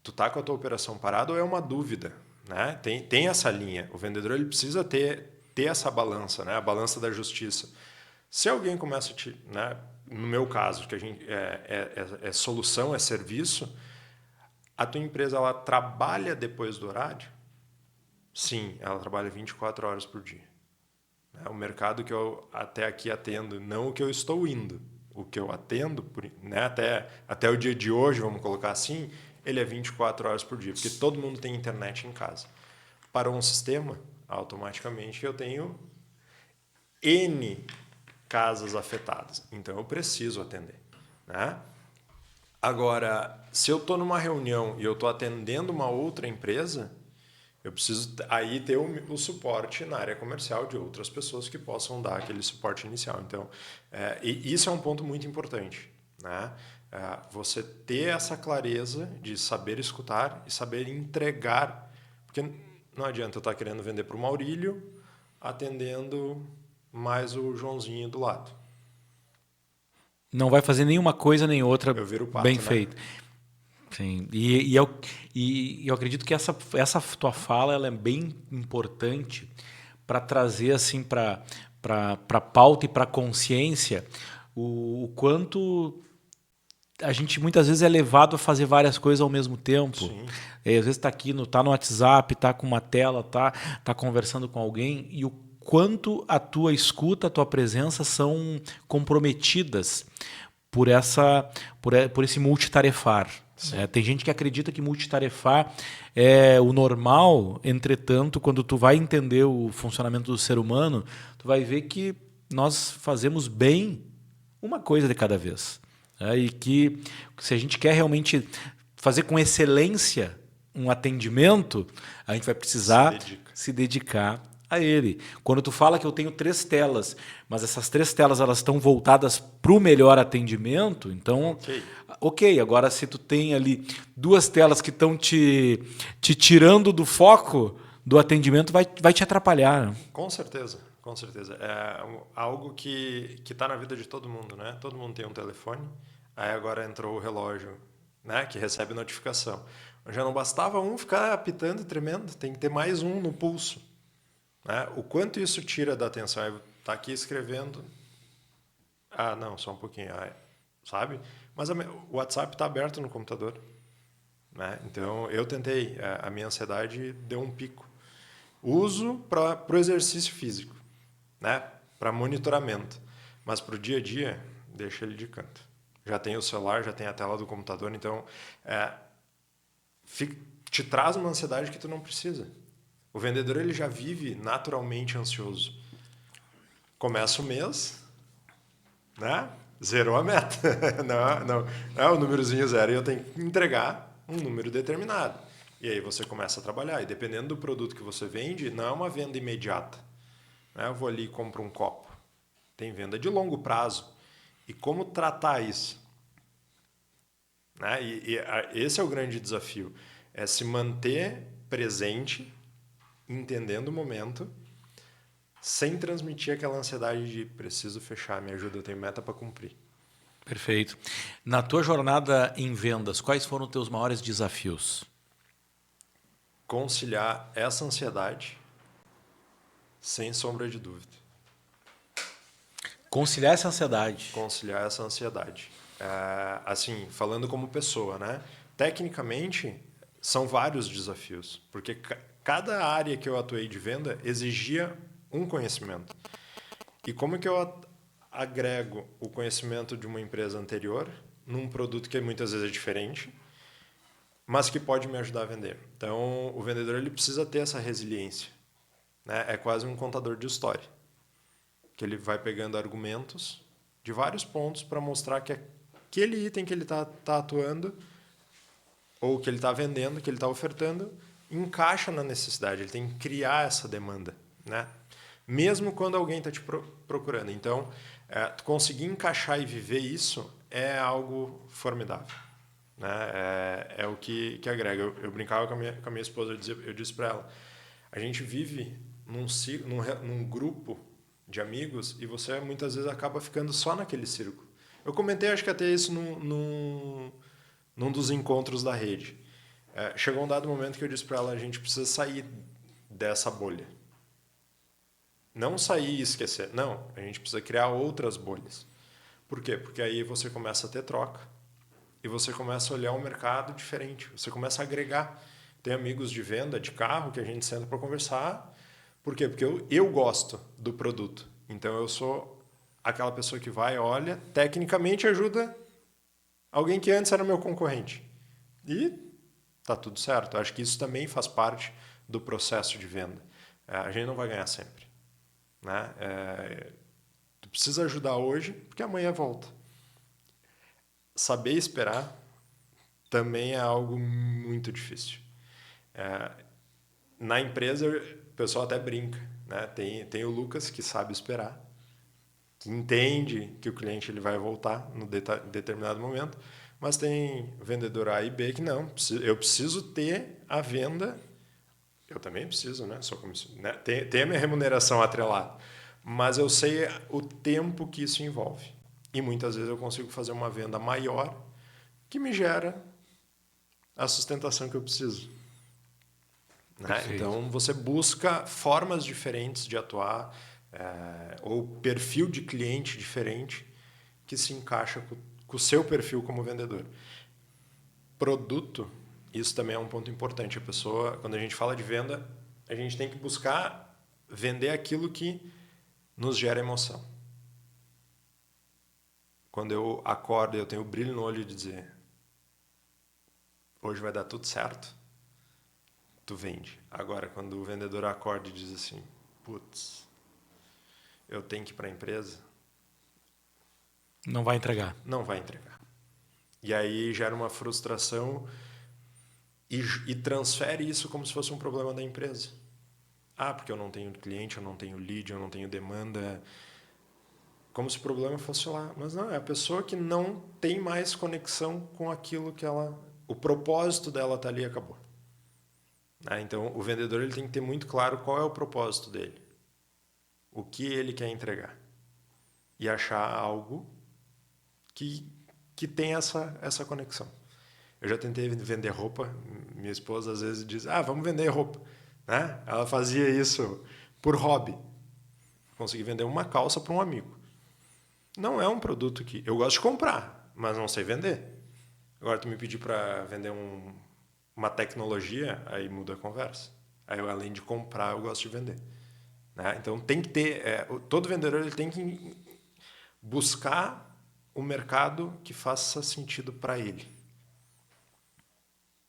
Tu tá com a tua operação parada ou é uma dúvida, né? Tem essa linha. O vendedor ele precisa ter essa balança, né? A balança da justiça. Se alguém começa a te, né? No meu caso, que a gente é solução, é serviço, a tua empresa ela trabalha depois do horário? Sim, ela trabalha 24 horas por dia. O mercado que eu até aqui atendo, não o que eu estou indo, o que eu atendo, né, até o dia de hoje, vamos colocar assim, ele é 24 horas por dia, porque todo mundo tem internet em casa. Para um sistema, automaticamente eu tenho N casas afetadas, então eu preciso atender, né? Agora, se eu estou numa reunião e eu estou atendendo uma outra empresa, eu preciso aí ter o suporte na área comercial de outras pessoas que possam dar aquele suporte inicial. Então, e isso é um ponto muito importante, né? Você ter essa clareza de saber escutar e saber entregar, porque não adianta eu estar querendo vender para o Maurílio atendendo mais o Joãozinho do lado. Não vai fazer nenhuma coisa nem outra Eu viro o pato, bem né? feita. Sim, eu acredito que essa tua fala ela é bem importante para trazer assim para pauta e para consciência o quanto a gente muitas vezes é levado a fazer várias coisas ao mesmo tempo. Sim. Às vezes tá no WhatsApp, tá com uma tela, tá conversando com alguém e o quanto a tua escuta, a tua presença são comprometidas por esse multitarefar. Tem gente que acredita que multitarefar é o normal, entretanto, quando tu vai entender o funcionamento do ser humano, tu vai ver que nós fazemos bem uma coisa de cada vez. E que se a gente quer realmente fazer com excelência um atendimento, a gente vai precisar se dedicar a ele. Quando tu fala que eu tenho 3 telas, mas essas 3 telas elas estão voltadas para o melhor atendimento, então, ok. Agora se tu tem ali 2 telas que estão te tirando do foco do atendimento, vai te atrapalhar. Com certeza, com certeza. É algo que está na vida de todo mundo, né? Todo mundo tem um telefone, aí agora entrou o relógio, né? Que recebe notificação. Já não bastava um ficar apitando e tremendo, tem que ter mais um no pulso. Né? O quanto isso tira da atenção? Eu tá aqui escrevendo. Ah, não, só um pouquinho. Sabe? Mas o WhatsApp está aberto no computador. Né? Então, eu tentei. A minha ansiedade deu um pico. Uso para o exercício físico, né? Para monitoramento. Mas para o dia a dia, deixa ele de canto. Já tem o celular, já tem a tela do computador. Então, te traz uma ansiedade que tu não precisa. O vendedor ele já vive naturalmente ansioso. Começa o mês, né? Zerou a meta. Não é o númerozinho zero. E eu tenho que entregar um número determinado. E aí você começa a trabalhar. E dependendo do produto que você vende, não é uma venda imediata. Né? Eu vou ali e compro um copo. Tem venda de longo prazo. E como tratar isso? Né? Esse é o grande desafio. É se manter presente, entendendo o momento, sem transmitir aquela ansiedade de preciso fechar, me ajuda, eu tenho meta para cumprir. Perfeito. Na tua jornada em vendas, quais foram os teus maiores desafios? Conciliar essa ansiedade, sem sombra de dúvida. Conciliar essa ansiedade. Conciliar essa ansiedade. Assim, falando como pessoa, né? Tecnicamente, são vários desafios, porque cada área que eu atuei de venda exigia um conhecimento. E como que eu agrego o conhecimento de uma empresa anterior num produto que muitas vezes é diferente mas que pode me ajudar a vender. Então, o vendedor ele precisa ter essa resiliência, né? É quase um contador de história, que ele vai pegando argumentos de vários pontos para mostrar que aquele item que ele tá atuando, ou que ele está vendendo, que ele está ofertando, encaixa na necessidade. Ele tem que criar essa demanda, né? Mesmo quando alguém está te procurando. Então, tu conseguir encaixar e viver isso é algo formidável, né? É o que agrega. Eu brincava com a minha esposa, eu disse para ela, a gente vive num grupo de amigos e você muitas vezes acaba ficando só naquele círculo. Eu comentei, acho que até isso num dos encontros da rede. Chegou um dado momento que eu disse para ela, a gente precisa sair dessa bolha. Não sair e esquecer. Não, a gente precisa criar outras bolhas. Por quê? Porque aí você começa a ter troca e você começa a olhar o mercado diferente. Você começa a agregar. Tem amigos de venda de carro que a gente senta para conversar. Por quê? Porque eu gosto do produto. Então eu sou aquela pessoa que vai, olha, tecnicamente ajuda alguém que antes era meu concorrente. E tá tudo certo. Acho que isso também faz parte do processo de venda. A gente não vai ganhar sempre, né? Tu precisa ajudar hoje, porque amanhã volta. Saber esperar também é algo muito difícil. Na empresa, o pessoal até brinca, né? Tem o Lucas, que sabe esperar, que entende que o cliente ele vai voltar no determinado momento, mas tem vendedor A e B que não. Eu preciso ter a venda. Eu também preciso, né? Né? Tem a minha remuneração atrelada. Mas eu sei o tempo que isso envolve. E muitas vezes eu consigo fazer uma venda maior que me gera a sustentação que eu preciso. Né? Então, você busca formas diferentes de atuar, ou perfil de cliente diferente que se encaixa com o seu perfil como vendedor. Produto, isso também é um ponto importante. A pessoa, quando a gente fala de venda, a gente tem que buscar vender aquilo que nos gera emoção. Quando eu acordo e eu tenho o brilho no olho de dizer hoje vai dar tudo certo, tu vende. Agora, quando o vendedor acorda e diz assim, putz, eu tenho que ir para a empresa, não vai entregar. Não vai entregar. E aí gera uma frustração e transfere isso como se fosse um problema da empresa. Porque eu não tenho cliente, eu não tenho lead, eu não tenho demanda. Como se o problema fosse lá. Mas não, é a pessoa que não tem mais conexão com aquilo que ela... O propósito dela tá ali e acabou. Então, o vendedor ele tem que ter muito claro qual é o propósito dele. O que ele quer entregar. E achar algo que tem essa conexão. Eu já tentei vender roupa. Minha esposa às vezes diz, vamos vender roupa. Né? Ela fazia isso por hobby. Consegui vender uma calça para um amigo. Não é um produto que... Eu gosto de comprar, mas não sei vender. Agora, tu me pedir para vender uma tecnologia, aí muda a conversa. Aí, além de comprar, eu gosto de vender. Né? Então, tem que ter... todo vendedor ele tem que buscar o mercado que faça sentido para ele.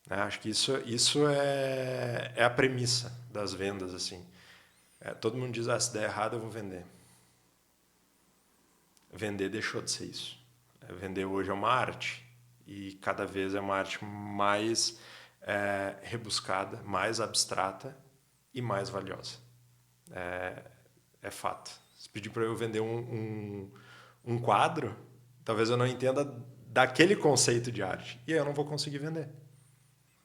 Acho que isso é a premissa das vendas. Assim. Todo mundo diz, se der errado eu vou vender. Vender deixou de ser isso. Vender hoje é uma arte. E cada vez é uma arte mais rebuscada, mais abstrata e mais valiosa. É fato. Se pedir para eu vender um quadro, talvez eu não entenda daquele conceito de arte. E aí eu não vou conseguir vender.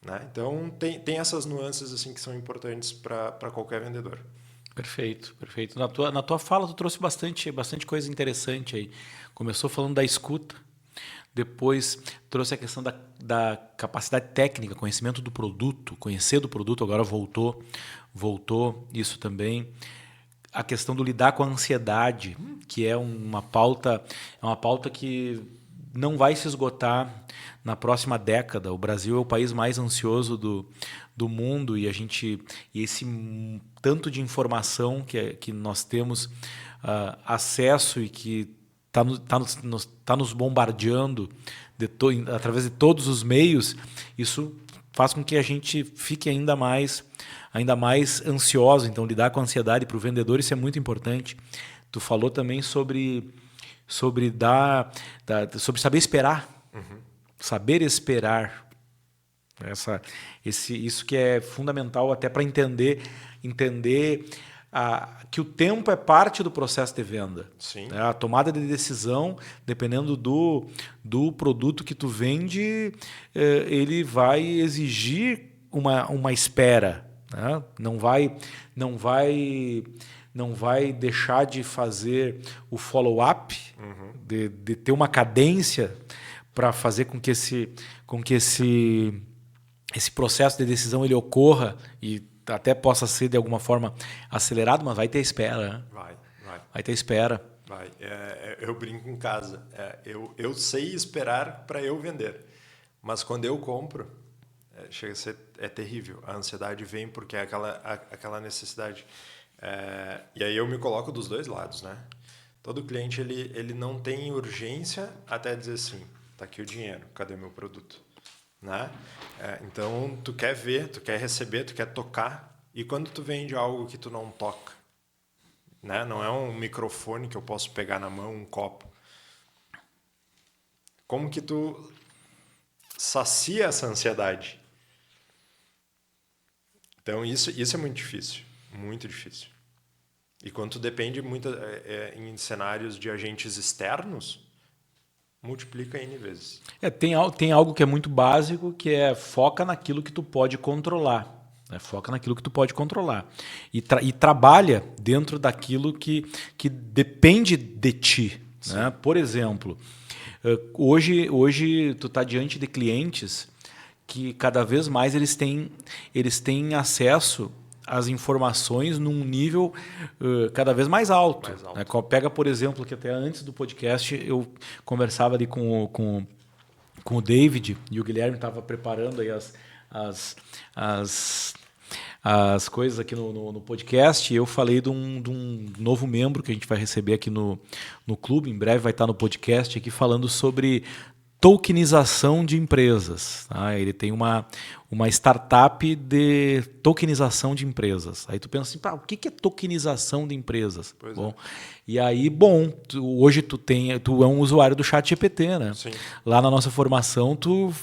Né? Então, tem essas nuances assim, que são importantes para qualquer vendedor. Perfeito, perfeito. Na tua fala, tu trouxe bastante coisa interessante aí. Começou falando da escuta, depois trouxe a questão da capacidade técnica, conhecimento do produto, conhecer do produto, agora voltou isso também. A questão do lidar com a ansiedade, que é uma pauta que não vai se esgotar na próxima década. O Brasil é o país mais ansioso do mundo e esse tanto de informação que nós temos acesso e que está nos bombardeando através de todos os meios, isso faz com que a gente fique ainda mais ansioso. Então, lidar com a ansiedade para o vendedor, isso é muito importante. Tu falou também sobre saber esperar. Saber esperar. Isso que é fundamental até para entender que o tempo é parte do processo de venda. Sim. A tomada de decisão, dependendo do produto que tu vende, ele vai exigir uma espera. Né? Não vai deixar de fazer o follow-up, de ter uma cadência para fazer com que esse processo de decisão ele ocorra e até possa ser de alguma forma acelerado, mas vai ter espera. Né? Vai ter espera. Vai. Eu brinco em casa. Eu sei esperar para eu vender, mas quando eu compro, chega a ser terrível. A ansiedade vem porque é aquela necessidade. E aí eu me coloco dos dois lados, né? Todo cliente ele não tem urgência até dizer assim, tá aqui o dinheiro, cadê meu produto? Né? Então tu quer ver, tu quer receber, tu quer tocar, e quando tu vende algo que tu não toca, né? Não é um microfone que eu posso pegar na mão, um copo. Como que tu sacia essa ansiedade? Então isso é muito difícil, muito difícil. E quando tu depende muito em cenários de agentes externos, multiplica N vezes. Tem algo que é muito básico, que é foca naquilo que tu pode controlar. Né? Foca naquilo que tu pode controlar. E trabalha dentro daquilo que depende de ti. Né? Por exemplo, hoje tu está diante de clientes que cada vez mais eles têm acesso às informações num nível cada vez mais alto. Né? Pega, por exemplo, que até antes do podcast eu conversava ali com o David e o Guilherme estava preparando aí as coisas aqui no podcast, e eu falei de um novo membro que a gente vai receber aqui no clube, em breve vai estar no podcast aqui falando sobre tokenização de empresas. Tá? Ele tem uma startup de tokenização de empresas. Aí tu pensa assim, o que é tokenização de empresas? E aí, hoje tu é um usuário do ChatGPT, né? Sim. Lá na nossa formação, tu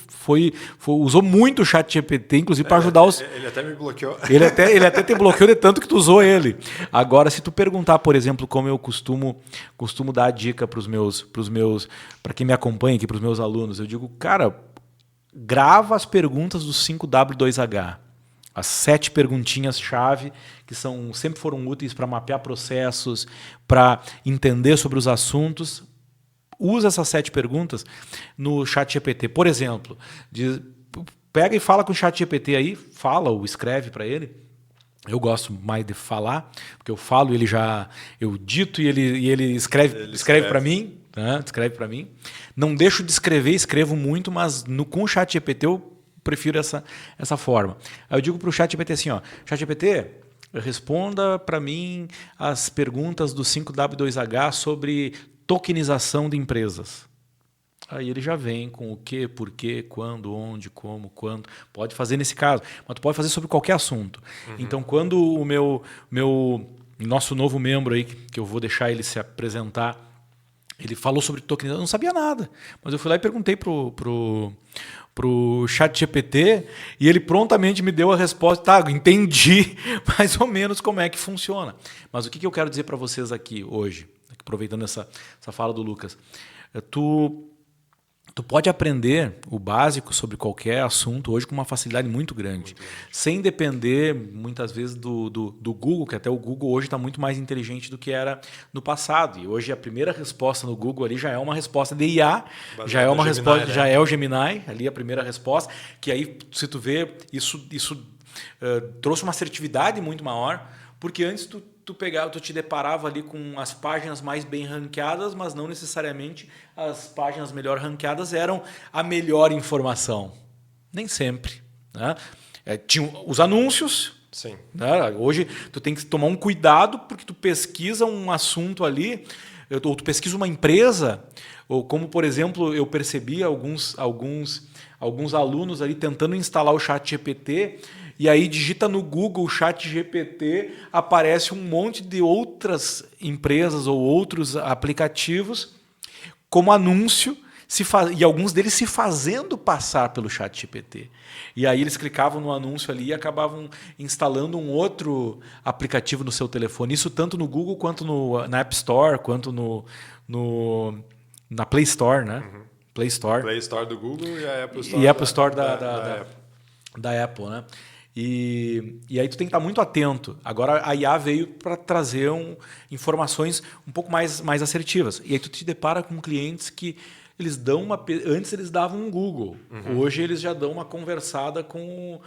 usou muito o ChatGPT, inclusive para ajudar os... Ele até me bloqueou. Ele até te bloqueou de tanto que tu usou ele. Agora, se tu perguntar, por exemplo, como eu costumo dar a dica para quem me acompanha aqui, para os meus alunos, eu digo, cara, grava as perguntas do 5W2H. As 7 perguntinhas-chave que sempre foram úteis para mapear processos, para entender sobre os assuntos. Usa essas 7 perguntas no ChatGPT. Por exemplo, pega e fala com o ChatGPT aí, fala ou escreve para ele. Eu gosto mais de falar, porque eu falo, eu dito e ele escreve para mim. Né? Escreve para mim. Não deixo de escrever, escrevo muito, mas com o ChatGPT eu prefiro essa forma. Aí eu digo para o ChatGPT assim, ChatGPT, responda para mim as perguntas do 5W2H sobre tokenização de empresas. Aí ele já vem com o que, por quê, quando, onde, como, quando. Pode fazer nesse caso, mas tu pode fazer sobre qualquer assunto. Então, quando o nosso novo membro aí, que eu vou deixar ele se apresentar, ele falou sobre tokenização, eu não sabia nada. Mas eu fui lá e perguntei pro ChatGPT e ele prontamente me deu a resposta. Entendi mais ou menos como é que funciona. Mas o que eu quero dizer para vocês aqui hoje, aproveitando essa fala do Lucas, tu pode aprender o básico sobre qualquer assunto hoje com uma facilidade muito grande, sem depender muitas vezes do Google, que até o Google hoje está muito mais inteligente do que era no passado. E hoje a primeira resposta no Google ali já é uma resposta de IA, já é uma resposta, já é o Gemini, ali a primeira resposta, que aí, se tu vê, isso trouxe uma assertividade muito maior, porque antes tu te deparava ali com as páginas mais bem ranqueadas, mas não necessariamente as páginas melhor ranqueadas eram a melhor informação. Nem sempre. Né? Tinha os anúncios. Sim. Né? Hoje tu tem que tomar um cuidado porque tu pesquisa um assunto ali ou tu pesquisa uma empresa, ou como, por exemplo, eu percebi alguns alunos ali tentando instalar o ChatGPT, e aí digita no Google ChatGPT, aparece um monte de outras empresas ou outros aplicativos como anúncio, e alguns deles se fazendo passar pelo ChatGPT. E aí eles clicavam no anúncio ali e acabavam instalando um outro aplicativo no seu telefone. Isso tanto no Google quanto na App Store, quanto na Play Store, né? Play Store. Play Store do Google e a Apple Store, E Apple Store da Apple. Da Apple, né? E aí tu tem que estar muito atento. Agora a IA veio para trazer informações um pouco mais assertivas. E aí tu te depara com clientes que eles dão antes eles davam um Google. Hoje eles já dão uma conversada com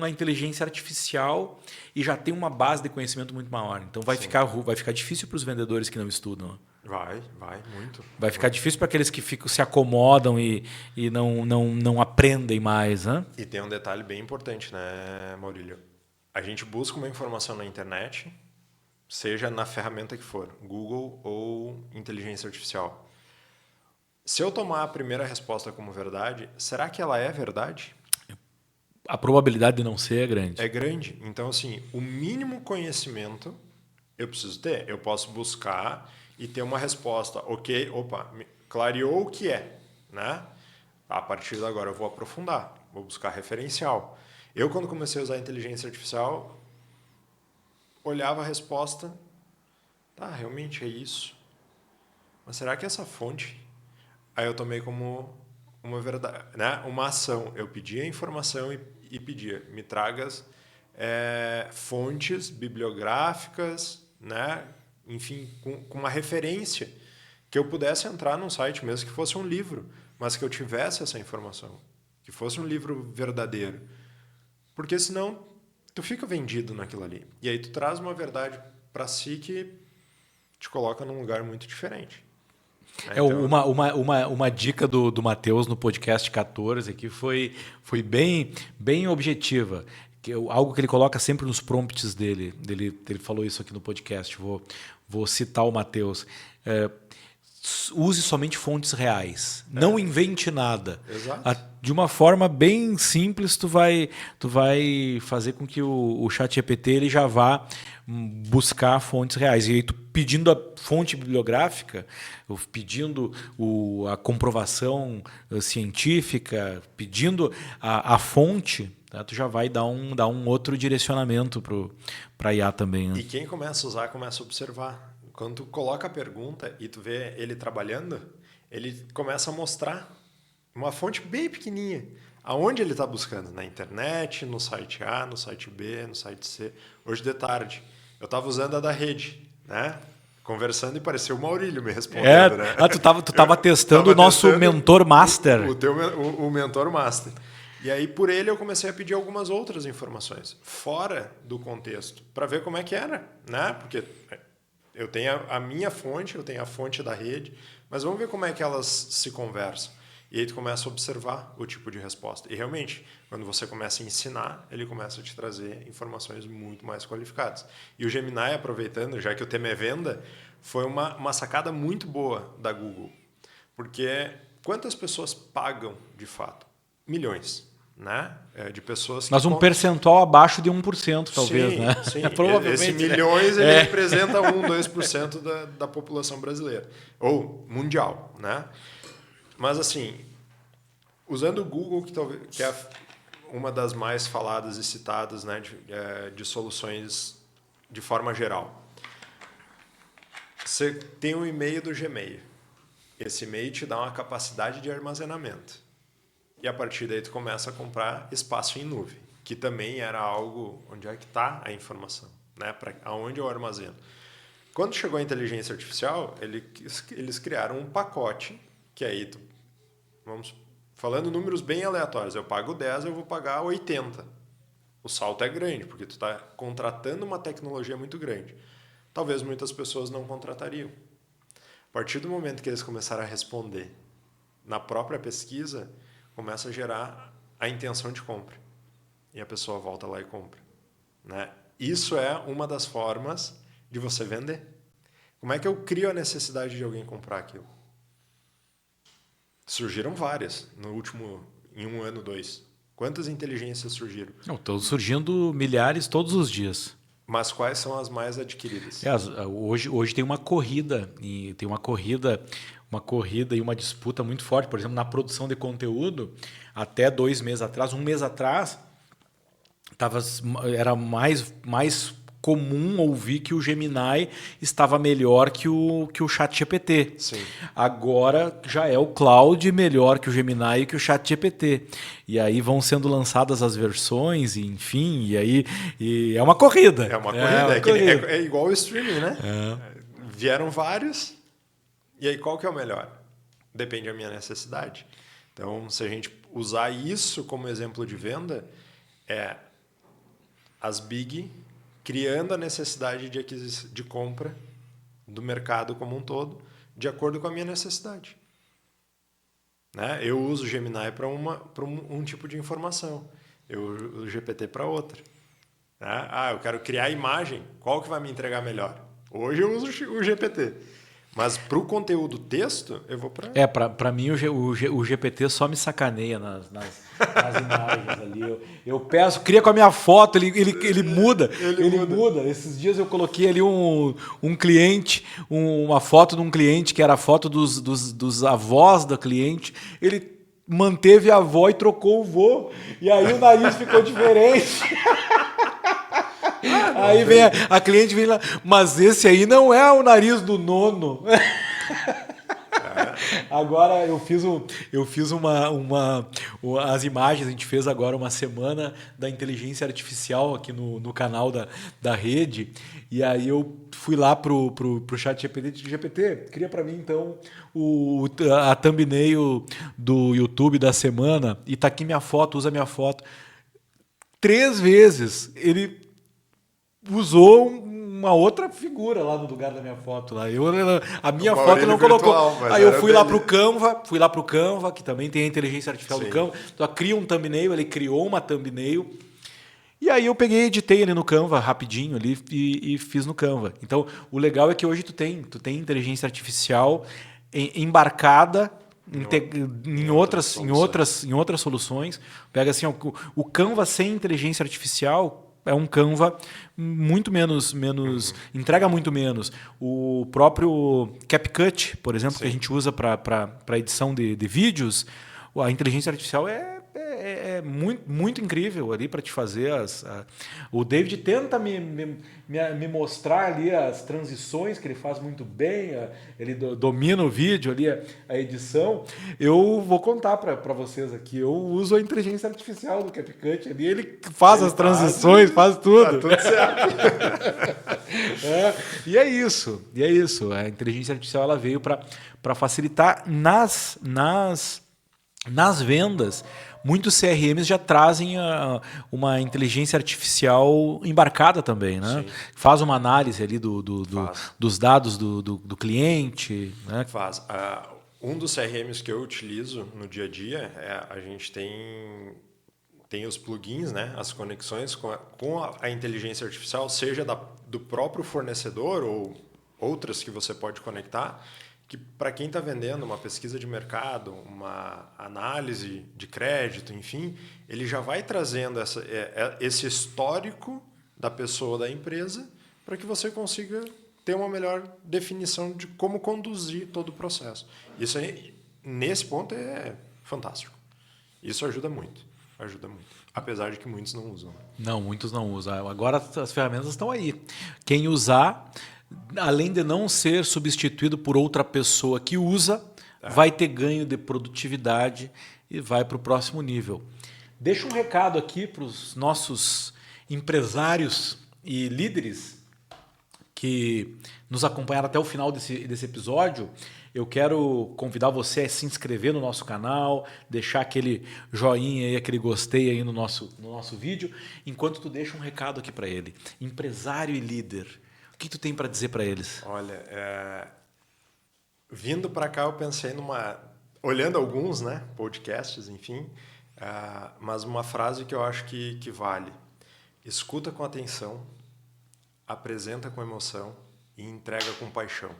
a inteligência artificial e já tem uma base de conhecimento muito maior. Então vai ficar difícil para os vendedores que não estudam. Vai, muito. Vai ficar difícil para aqueles que se acomodam e não aprendem mais, né? E tem um detalhe bem importante, né, Maurílio? A gente busca uma informação na internet, seja na ferramenta que for, Google ou inteligência artificial. Se eu tomar a primeira resposta como verdade, será que ela é verdade? A probabilidade de não ser é grande. É grande. Então, assim, o mínimo conhecimento eu preciso ter. Eu posso buscar e ter uma resposta. Ok, clareou o que é, né? A partir de agora eu vou aprofundar, vou buscar referencial. Eu, quando comecei a usar a inteligência artificial, olhava a resposta, realmente é isso. Mas será que essa fonte... Aí eu tomei como uma verdade, né? Uma ação. Eu pedia a informação e pedia, me tragas fontes bibliográficas, né? Enfim, com uma referência que eu pudesse entrar num site mesmo que fosse um livro, mas que eu tivesse essa informação, que fosse um livro verdadeiro. Porque senão tu fica vendido naquilo ali. E aí tu traz uma verdade para si que te coloca num lugar muito diferente. Então... Uma dica do Matheus no podcast 14 aqui foi bem objetiva. Algo que ele coloca sempre nos prompts dele. Ele falou isso aqui no podcast. Vou citar o Matheus. Use somente fontes reais. Não invente nada. Exato. De uma forma bem simples, tu vai fazer com que o ChatGPT ele já vá buscar fontes reais. E aí, tu pedindo a fonte bibliográfica, pedindo a comprovação científica, pedindo a fonte, tá? Tu já vai dar um outro direcionamento para a IA também. Né? E quem começa a usar, começa a observar. Quando tu coloca a pergunta e tu vê ele trabalhando, ele começa a mostrar uma fonte bem pequenininha. Aonde ele está buscando? Na internet, no site A, no site B, no site C. Hoje de tarde, eu estava usando a da rede, né? Conversando e pareceu o Maurílio me respondendo, né? Tu tava testando o nosso mentor master. O mentor master. E aí, por ele, eu comecei a pedir algumas outras informações, fora do contexto, para ver como é que era, né? Porque eu tenho a minha fonte, eu tenho a fonte da rede, mas vamos ver como é que elas se conversam. E aí tu começa a observar o tipo de resposta. E realmente, quando você começa a ensinar, ele começa a te trazer informações muito mais qualificadas. E o Gemini, aproveitando, já que o tema é venda, foi uma sacada muito boa da Google. Porque quantas pessoas pagam de fato? Milhões. Né? De pessoas que mas um percentual abaixo de 1%, talvez. Sim, né? sim. Provavelmente, esse milhões ele representa 2% da população brasileira. Ou mundial. Né? Mas, assim, usando o Google, que é uma das mais faladas e citadas, né, de soluções de forma geral. Você tem um e-mail do Gmail. Esse e-mail te dá uma capacidade de armazenamento. E a partir daí tu começa a comprar espaço em nuvem, que também era algo onde é que está a informação, né? Aonde eu armazeno. Quando chegou a inteligência artificial, eles criaram um pacote, que aí vamos falando números bem aleatórios, eu pago 10, eu vou pagar 80. O salto é grande, porque tu está contratando uma tecnologia muito grande. Talvez muitas pessoas não contratariam. A partir do momento que eles começaram a responder na própria pesquisa, começa a gerar a intenção de compra. E a pessoa volta lá e compra. Né? Isso é uma das formas de você vender. Como é que eu crio a necessidade de alguém comprar aquilo? Surgiram várias em 1 ano, 2. Quantas inteligências surgiram? Não, estão surgindo milhares todos os dias. Mas quais são as mais adquiridas? Hoje tem uma corrida uma corrida e uma disputa muito forte, por exemplo, na produção de conteúdo. Até 2 meses atrás, 1 mês atrás, era mais comum ouvir que o Gemini estava melhor que o ChatGPT. Sim. Agora já é o Claude melhor que o Gemini e que o ChatGPT. E aí vão sendo lançadas as versões, enfim, e é uma corrida. É uma corrida. É igual o streaming, né? Vieram vários, e aí qual que é o melhor? Depende da minha necessidade. Então, se a gente usar isso como exemplo de venda, as big criando a necessidade de compra do mercado como um todo, de acordo com a minha necessidade. Né? Eu uso o Gemini para um tipo de informação, eu uso o GPT para outra. Né? Eu quero criar imagem, qual que vai me entregar melhor? Hoje eu uso o GPT. Mas para o conteúdo texto, eu vou para... Para mim o GPT só me sacaneia nas imagens ali. Eu peço, cria com a minha foto, ele muda. Ele muda. Esses dias eu coloquei ali um cliente, uma foto de um cliente que era a foto dos avós da cliente. Ele manteve a avó e trocou o vô. E aí o nariz ficou diferente. Aí vem a cliente vem lá, mas esse aí não é o nariz do nono. Agora eu fiz as imagens, a gente fez agora uma semana da inteligência artificial aqui no canal da rede, e aí eu fui lá pro chat GPT, cria para mim então a thumbnail do YouTube da semana, e tá aqui minha foto, usa minha foto. 3 vezes ele usou uma outra figura lá no lugar da minha foto. Lá. A minha foto ele não colocou. Aí eu fui lá pro Canva, que também tem a inteligência artificial do Canva. Então, cria um thumbnail, ele criou uma thumbnail. E aí eu peguei, editei ele no Canva rapidinho ali e fiz no Canva. Então, o legal é que hoje tu tem inteligência artificial embarcada em outras soluções. Pega assim, o Canva sem inteligência artificial é um Canva muito menos entrega muito menos. O próprio CapCut, por exemplo, que a gente usa para edição de vídeos, a inteligência artificial é muito incrível ali para te fazer o David tenta me mostrar ali as transições que ele faz muito bem, ele domina o vídeo ali, a edição. Eu vou contar para vocês aqui, eu uso a inteligência artificial do CapCut ali, ele faz as transições, faz tudo. Tá tudo certo. E é isso. A inteligência artificial ela veio para facilitar nas vendas. Muitos CRMs já trazem uma inteligência artificial embarcada também, né? Faz uma análise ali dos dados do cliente. Né? Faz. Um dos CRMs que eu utilizo no dia a dia, a gente tem os plugins, né? As conexões com a inteligência artificial, seja do próprio fornecedor ou outras que você pode conectar, que para quem está vendendo uma pesquisa de mercado, uma análise de crédito, enfim, ele já vai trazendo esse histórico da pessoa, da empresa, para que você consiga ter uma melhor definição de como conduzir todo o processo. Isso aí, nesse ponto, é fantástico. Isso ajuda muito. Apesar de que muitos não usam. Não, muitos não usam. Agora as ferramentas estão aí. Quem usar, além de não ser substituído por outra pessoa que usa, vai ter ganho de produtividade e vai para o próximo nível. Deixa um recado aqui para os nossos empresários e líderes que nos acompanharam até o final desse episódio. Eu quero convidar você a se inscrever no nosso canal, deixar aquele joinha aí, aquele gostei aí no nosso vídeo, enquanto tu deixa um recado aqui para ele. Empresário e líder, o que tu tem para dizer para eles? Olha, vindo para cá eu pensei olhando alguns, né, podcasts, enfim, mas uma frase que eu acho que vale: escuta com atenção, apresenta com emoção e entrega com paixão.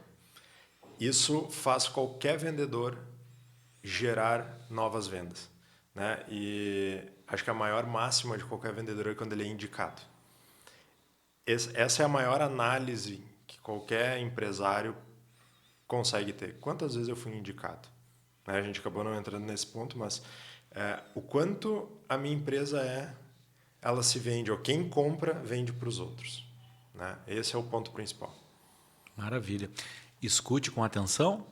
Isso faz qualquer vendedor gerar novas vendas, né? E acho que a maior máxima de qualquer vendedor é quando ele é indicado. Essa é a maior análise que qualquer empresário consegue ter. Quantas vezes eu fui indicado? A gente acabou não entrando nesse ponto, mas o quanto a minha empresa ela se vende, ou quem compra vende para os outros, né? Esse é o ponto principal. Maravilha. Escute com atenção.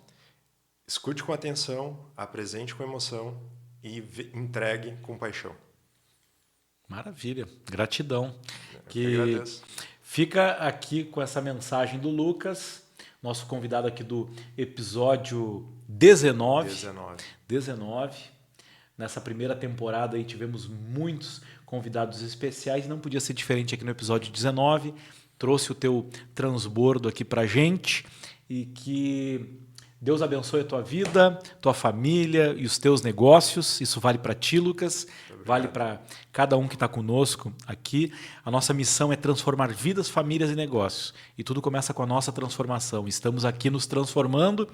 Escute com atenção, apresente com emoção e entregue com paixão. Maravilha. Gratidão. Eu que agradeço. Fica aqui com essa mensagem do Lucas, nosso convidado aqui do episódio 19. Nessa primeira temporada aí tivemos muitos convidados especiais, não podia ser diferente aqui no episódio 19. Trouxe o teu transbordo aqui pra gente e que Deus abençoe a tua vida, tua família e os teus negócios. Isso vale para ti, Lucas. Vale para cada um que está conosco aqui. A nossa missão é transformar vidas, famílias e negócios. E tudo começa com a nossa transformação. Estamos aqui nos transformando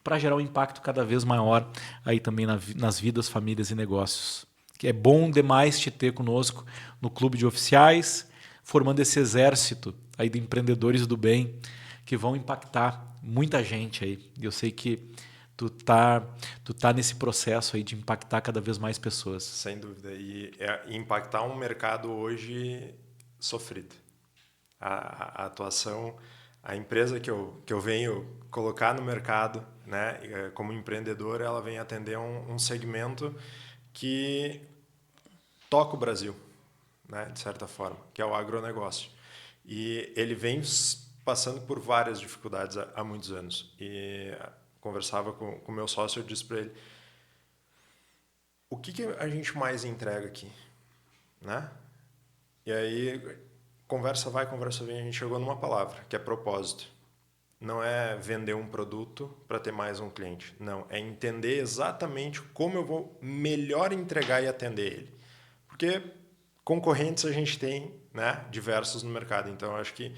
para gerar um impacto cada vez maior aí também nas vidas, famílias e negócios. Que é bom demais te ter conosco no Clube de Oficiais, formando esse exército aí de empreendedores do bem que vão impactar muita gente aí. E eu sei que tu tá nesse processo aí de impactar cada vez mais pessoas. Sem dúvida. E impactar um mercado hoje sofrido. A atuação, a empresa que eu venho colocar no mercado, né, como empreendedor, ela vem atender um segmento que toca o Brasil, né, de certa forma, que é o agronegócio. E ele vem passando por várias dificuldades há muitos anos. E conversava com o meu sócio, eu disse para ele, o que a gente mais entrega aqui? Né? E aí, conversa vai, conversa vem, a gente chegou numa palavra, que é propósito. Não é vender um produto para ter mais um cliente. Não, é entender exatamente como eu vou melhor entregar e atender ele. Porque concorrentes a gente tem, né, diversos no mercado. Então, eu acho que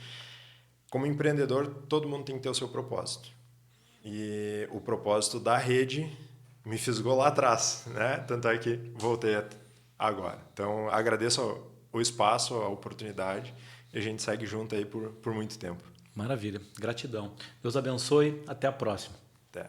como empreendedor, todo mundo tem que ter o seu propósito. E o propósito da rede me fisgou lá atrás, né? Tanto é que voltei agora. Então, agradeço o espaço, a oportunidade, e a gente segue junto aí por muito tempo. Maravilha. Gratidão. Deus abençoe. Até a próxima. Até.